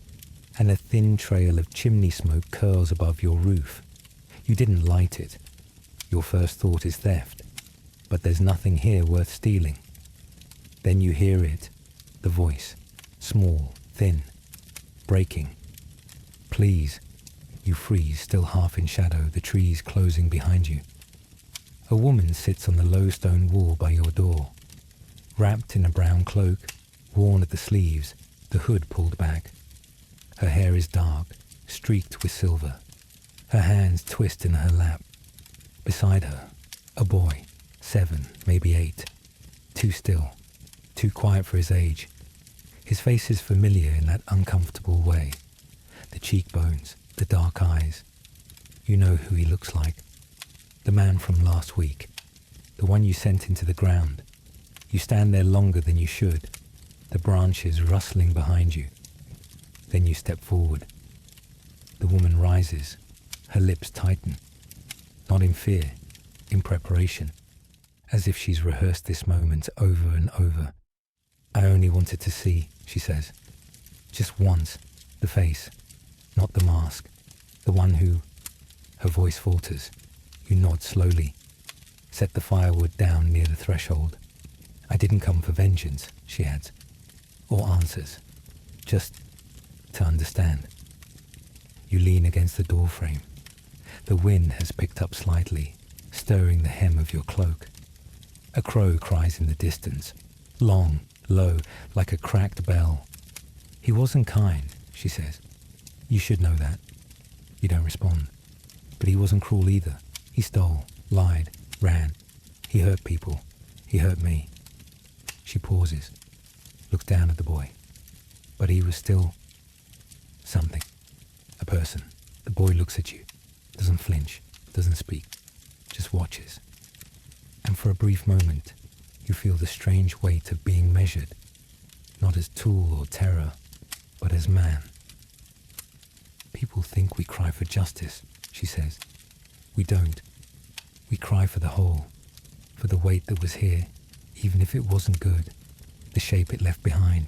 and a thin trail of chimney smoke curls above your roof. You didn't light it. Your first thought is theft, but there's nothing here worth stealing. Then you hear it, the voice, small, thin, breaking. Please. You freeze, still half in shadow, the trees closing behind you. A woman sits on the low stone wall by your door, wrapped in a brown cloak, worn at the sleeves, the hood pulled back. Her hair is dark, streaked with silver. Her hands twist in her lap. Beside her, a boy, 7, maybe 8, too still, too quiet for his age. His face is familiar in that uncomfortable way. The cheekbones, the dark eyes. You know who he looks like. The man from last week. The one you sent into the ground. You stand there longer than you should, the branches rustling behind you. Then you step forward. The woman rises. Her lips tighten. Not in fear, in preparation. As if she's rehearsed this moment over and over. I only wanted to see, she says. Just once, the face. Not the mask, the one who... Her voice falters. You nod slowly. Set the firewood down near the threshold. I didn't come for vengeance, she adds, or answers. Just to understand. You lean against the doorframe. The wind has picked up slightly, stirring the hem of your cloak. A crow cries in the distance, long, low, like a cracked bell. He wasn't kind, she says. You should know that. You don't respond. But he wasn't cruel either. He stole, lied, ran. He hurt people. He hurt me. She pauses, looks down at the boy. But he was still something. A person. The boy looks at you, doesn't flinch, doesn't speak, just watches. And for a brief moment, you feel the strange weight of being measured, not as tool or terror, but as man. People think we cry for justice, she says. We don't. We cry for the whole, for the weight that was here, even if it wasn't good, the shape it left behind.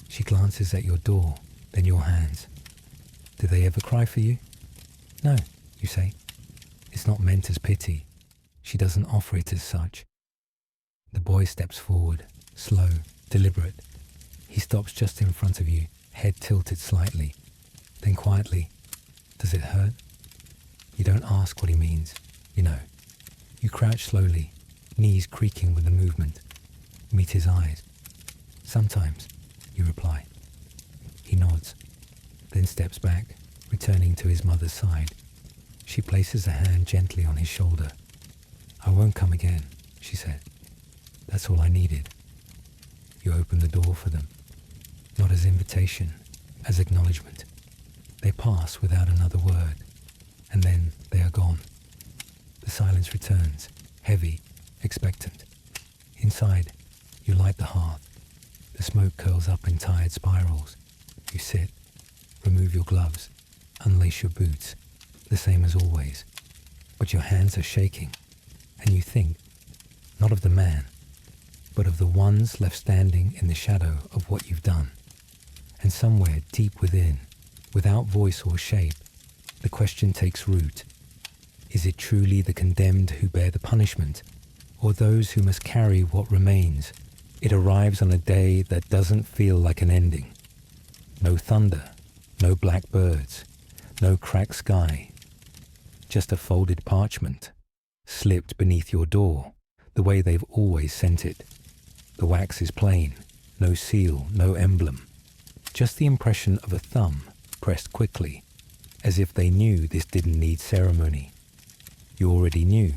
She glances at your door, then your hands. Do they ever cry for you? No, you say. It's not meant as pity. She doesn't offer it as such. The boy steps forward, slow, deliberate. He stops just in front of you, head tilted slightly. Then quietly, does it hurt? You don't ask what he means, you know. You crouch slowly, knees creaking with the movement. Meet his eyes. Sometimes, you reply. He nods, then steps back, returning to his mother's side. She places a hand gently on his shoulder. I won't come again, she said. That's all I needed. You open the door for them, not as invitation, as acknowledgement. They pass without another word, and then they are gone. The silence returns, heavy, expectant. Inside, you light the hearth. The smoke curls up in tired spirals. You sit, remove your gloves, unlace your boots, the same as always. But your hands are shaking, and you think, not of the man, but of the ones left standing in the shadow of what you've done. And somewhere deep within, without voice or shape, the question takes root. Is it truly the condemned who bear the punishment, or those who must carry what remains? It arrives on a day that doesn't feel like an ending. No thunder, no black birds, no cracked sky. Just a folded parchment, slipped beneath your door, the way they've always sent it. The wax is plain, no seal, no emblem. Just the impression of a thumb, pressed quickly, as if they knew this didn't need ceremony. You already knew.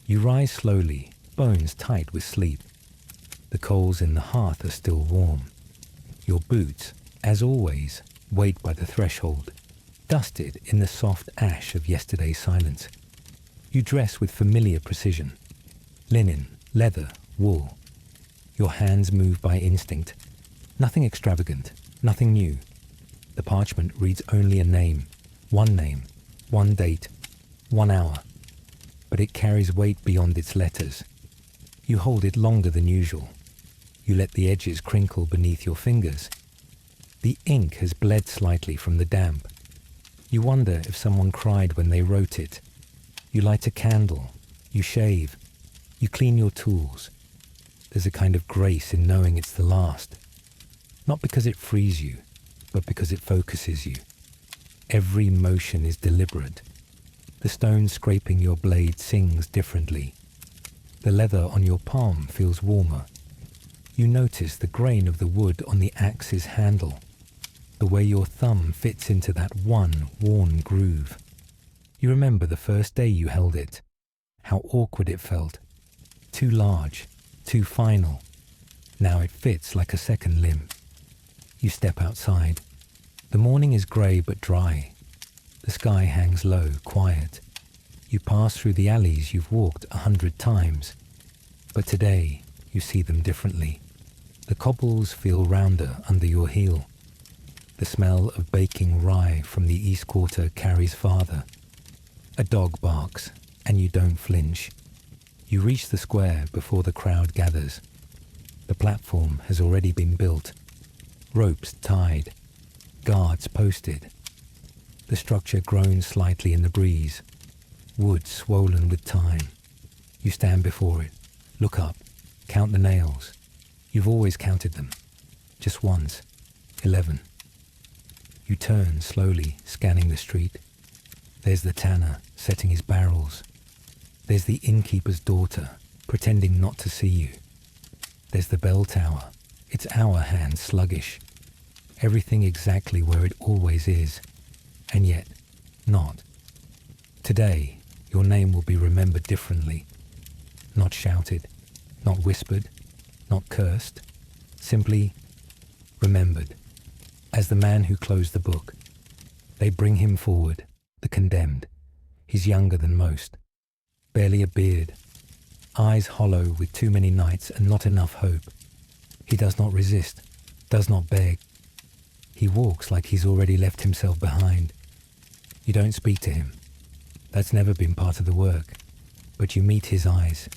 You rise slowly, bones tight with sleep. The coals in the hearth are still warm. Your boots, as always, wait by the threshold, dusted in the soft ash of yesterday's silence. You dress with familiar precision. Linen, leather, wool. Your hands move by instinct. Nothing extravagant, nothing new. The parchment reads only a name, one date, 1 hour. But it carries weight beyond its letters. You hold it longer than usual. You let the edges crinkle beneath your fingers. The ink has bled slightly from the damp. You wonder if someone cried when they wrote it. You light a candle. You shave. You clean your tools. There's a kind of grace in knowing it's the last. Not because it frees you, but because it focuses you. Every motion is deliberate. The stone scraping your blade sings differently. The leather on your palm feels warmer. You notice the grain of the wood on the axe's handle, the way your thumb fits into that one worn groove. You remember the first day you held it, how awkward it felt. Too large, too final. Now it fits like a second limb. You step outside. The morning is grey but dry. The sky hangs low, quiet. You pass through the alleys you've walked 100 times. But today, you see them differently. The cobbles feel rounder under your heel. The smell of baking rye from the East Quarter carries farther. A dog barks, and you don't flinch. You reach the square before the crowd gathers. The platform has already been built. Ropes tied. Guards posted. The structure groans slightly in the breeze. Wood swollen with time. You stand before it. Look up. Count the nails. You've always counted them. Just once. 11. You turn slowly, scanning the street. There's the tanner, setting his barrels. There's the innkeeper's daughter, pretending not to see you. There's the bell tower, its hour hand sluggish. everything exactly where it always is, and yet not. Today, your name will be remembered differently, not shouted, not whispered, not cursed, simply remembered, as the man who closed the book. They bring him forward, the condemned. He's younger than most, barely a beard, eyes hollow with too many nights and not enough hope. He does not resist, does not beg. He walks like he's already left himself behind. You don't speak to him. That's never been part of the work. But you meet his eyes.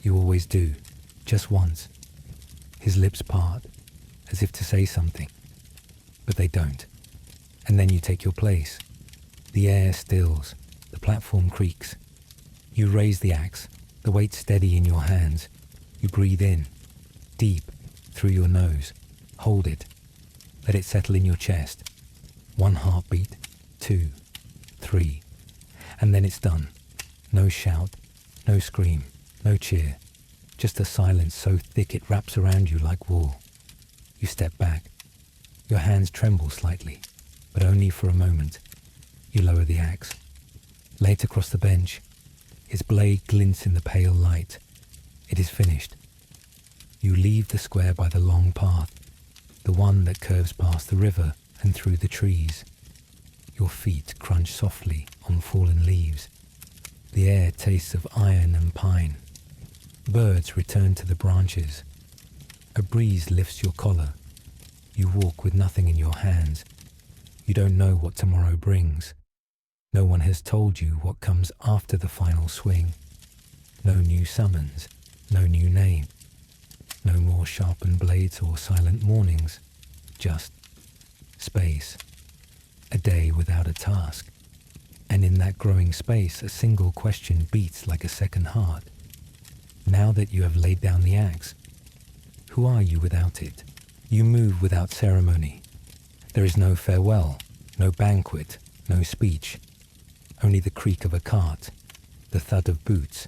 You always do, just once. His lips part, as if to say something. But they don't. And then you take your place. The air stills. The platform creaks. You raise the axe, the weight steady in your hands. You breathe in, deep, through your nose. Hold it. Let it settle in your chest. 1 heartbeat, 2, 3. And then it's done. No shout, no scream, no cheer. Just a silence so thick it wraps around you like wool. You step back. Your hands tremble slightly, but only for a moment. You lower the axe. Lay it across the bench. Its blade glints in the pale light. It is finished. You leave the square by the long path, the one that curves past the river and through the trees. Your feet crunch softly on fallen leaves. The air tastes of iron and pine. Birds return to the branches. A breeze lifts your collar. You walk with nothing in your hands. You don't know what tomorrow brings. No one has told you what comes after the final swing. No new summons, no new name. No more sharpened blades or silent mornings. Just space. A day without a task. And in that growing space, a single question beats like a second heart. Now that you have laid down the axe, who are you without it? You move without ceremony. There is no farewell, no banquet, no speech. Only the creak of a cart, the thud of boots,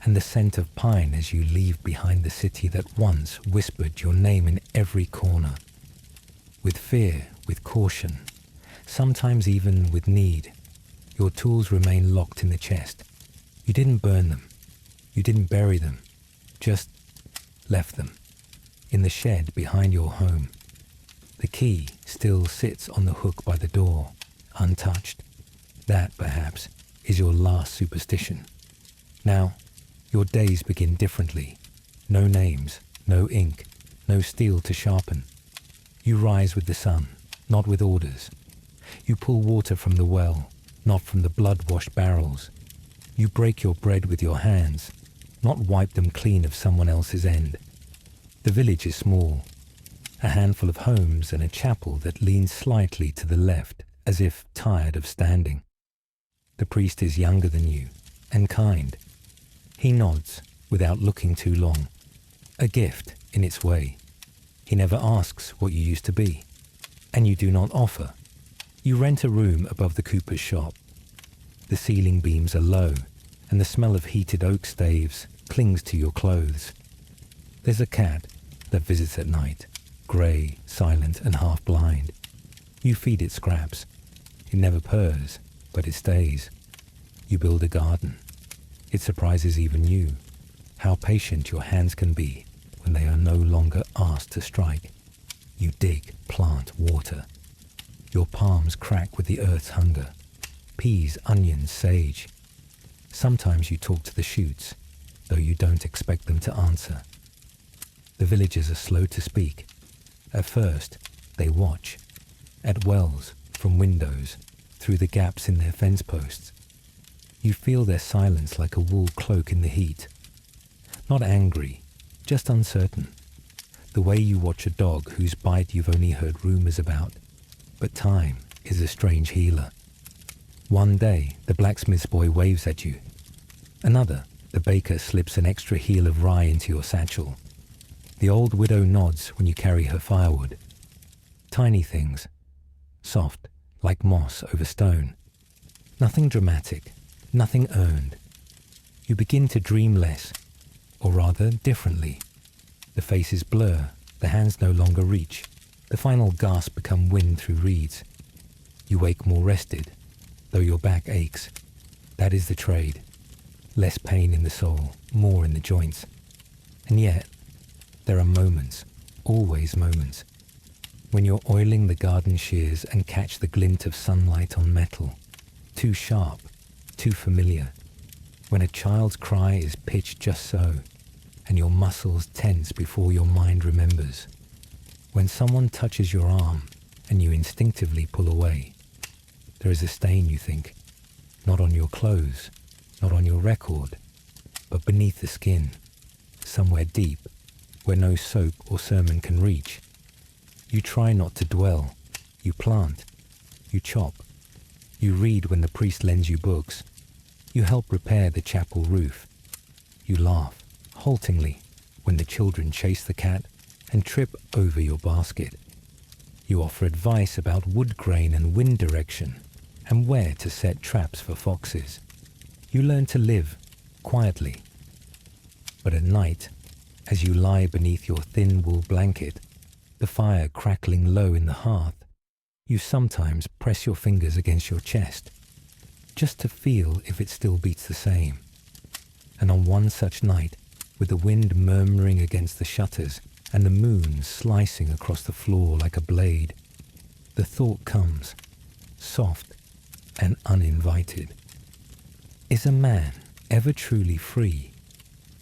and the scent of pine as you leave behind the city that once whispered your name in every corner. With fear, with caution, sometimes even with need, your tools remain locked in the chest. You didn't burn them. You didn't bury them. Just left them. In the shed behind your home. The key still sits on the hook by the door, untouched. That, perhaps, is your last superstition. Now, your days begin differently. No names, no ink, no steel to sharpen. You rise with the sun, not with orders. You pull water from the well, not from the blood-washed barrels. You break your bread with your hands, not wipe them clean of someone else's end. The village is small, a handful of homes and a chapel that leans slightly to the left as if tired of standing. The priest is younger than you, and kind. He nods without looking too long. A gift in its way. He never asks what you used to be, and you do not offer. You rent a room above the cooper's shop. The ceiling beams are low, and the smell of heated oak staves clings to your clothes. There's a cat that visits at night, grey, silent, and half-blind. You feed it scraps. It never purrs, but it stays. You build a garden. It surprises even you, how patient your hands can be when they are no longer asked to strike. You dig, plant, water. Your palms crack with the earth's hunger. Peas, onions, sage. Sometimes you talk to the shoots, though you don't expect them to answer. The villagers are slow to speak. At first, they watch. At wells, from windows, through the gaps in their fence posts. You feel their silence like a wool cloak in the heat. Not angry, just uncertain. The way you watch a dog whose bite you've only heard rumors about. But time is a strange healer. One day, the blacksmith's boy waves at you. Another, the baker slips an extra heel of rye into your satchel. The old widow nods when you carry her firewood. Tiny things, soft, like moss over stone. Nothing dramatic, nothing earned. You begin to dream less, or rather differently. The faces blur, the hands no longer reach. The final gasp become wind through reeds. You wake more rested, though your back aches. That is the trade. Less pain in the soul, more in the joints. And yet, there are moments, always moments, when you're oiling the garden shears and catch the glint of sunlight on metal, too sharp, too familiar, when a child's cry is pitched just so, and your muscles tense before your mind remembers, when someone touches your arm and you instinctively pull away. There is a stain, you think, not on your clothes, not on your record, but beneath the skin, somewhere deep, where no soap or sermon can reach. You try not to dwell. You plant. You chop. You read when the priest lends you books. You help repair the chapel roof. You laugh, haltingly, when the children chase the cat and trip over your basket. You offer advice about wood grain and wind direction, and where to set traps for foxes. You learn to live quietly. But at night, as you lie beneath your thin wool blanket, the fire crackling low in the hearth, you sometimes press your fingers against your chest, just to feel if it still beats the same. And on one such night, with the wind murmuring against the shutters and the moon slicing across the floor like a blade, the thought comes, soft and uninvited. Is a man ever truly free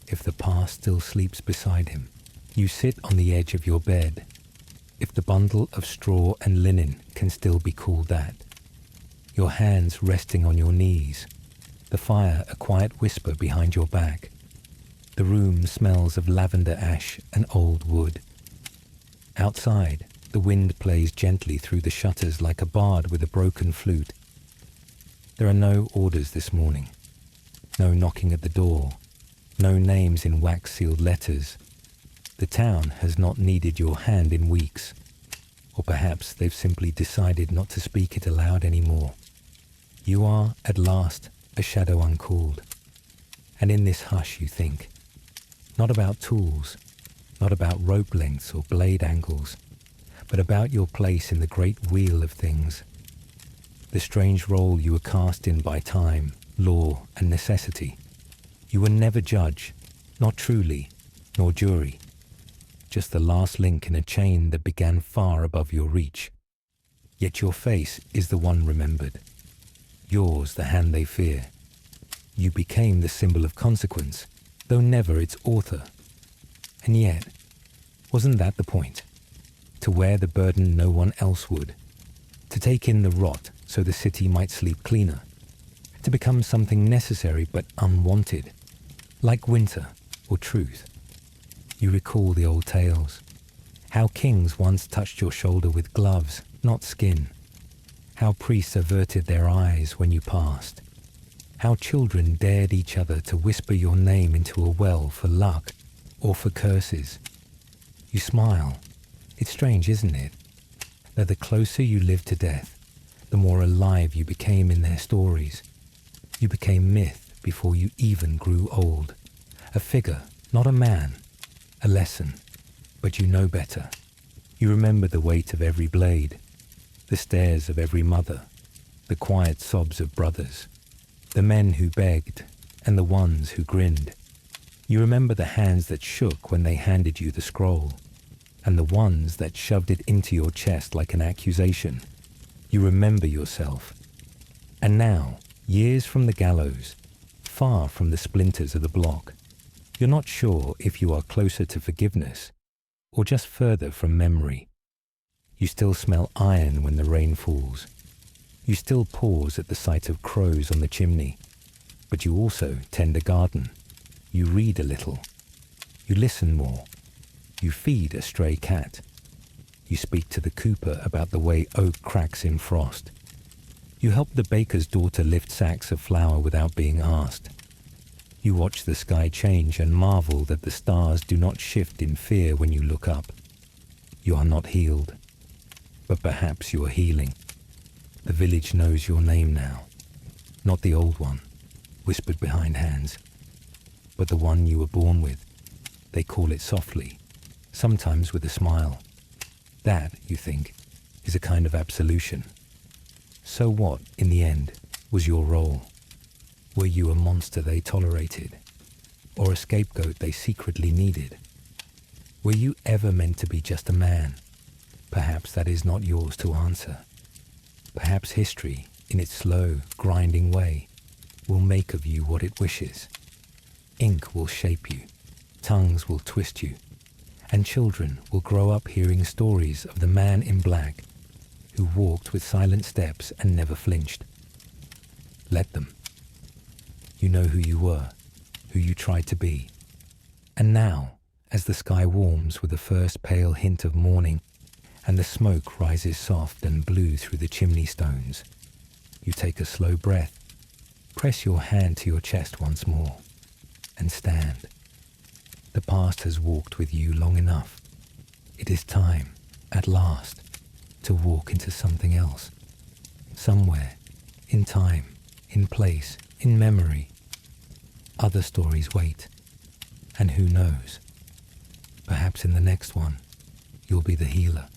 if the past still sleeps beside him? You sit on the edge of your bed, if the bundle of straw and linen can still be called that, your hands resting on your knees, the fire a quiet whisper behind your back. The room smells of lavender ash and old wood. Outside, the wind plays gently through the shutters like a bard with a broken flute. There are no orders this morning, no knocking at the door, no names in wax-sealed letters. The town has not needed your hand in weeks, or perhaps they've simply decided not to speak it aloud anymore. You are, at last, a shadow uncalled, and in this hush you think, not about tools, not about rope lengths or blade angles, but about your place in the great wheel of things, the strange role you were cast in by time, law, and necessity. You were never judge, not truly, nor jury, just the last link in a chain that began far above your reach. Yet your face is the one remembered, yours the hand they fear. You became the symbol of consequence, though never its author. And yet, wasn't that the point? To wear the burden no one else would, to take in the rot so the city might sleep cleaner, to become something necessary but unwanted, like winter or truth. You recall the old tales, how kings once touched your shoulder with gloves, not skin, how priests averted their eyes when you passed, how children dared each other to whisper your name into a well for luck or for curses. You smile. It's strange, isn't it, that the closer you live to death, the more alive you became in their stories. You became myth before you even grew old, a figure, not a man, a lesson, but you know better. You remember the weight of every blade, the stares of every mother, the quiet sobs of brothers, the men who begged and the ones who grinned. You remember the hands that shook when they handed you the scroll, and the ones that shoved it into your chest like an accusation. You remember yourself. And now, years from the gallows, far from the splinters of the block, you're not sure if you are closer to forgiveness or just further from memory. You still smell iron when the rain falls. You still pause at the sight of crows on the chimney, but you also tend a garden. You read a little. You listen more. You feed a stray cat. You speak to the cooper about the way oak cracks in frost. You help the baker's daughter lift sacks of flour without being asked. You watch the sky change and marvel that the stars do not shift in fear when you look up. You are not healed, but perhaps you are healing. The village knows your name now, not the old one, whispered behind hands, but the one you were born with. They call it softly, sometimes with a smile. That, you think, is a kind of absolution. So what, in the end, was your role? Were you a monster they tolerated? Or a scapegoat they secretly needed? Were you ever meant to be just a man? Perhaps that is not yours to answer. Perhaps history, in its slow, grinding way, will make of you what it wishes. Ink will shape you, tongues will twist you, and children will grow up hearing stories of the man in black who walked with silent steps and never flinched. Let them. You know who you were, who you tried to be. And now, as the sky warms with the first pale hint of morning, and the smoke rises soft and blue through the chimney stones, you take a slow breath, press your hand to your chest once more, and stand. The past has walked with you long enough. It is time, at last, to walk into something else. Somewhere, in time, in place, in memory. Other stories wait, and who knows? Perhaps in the next one, you'll be the healer.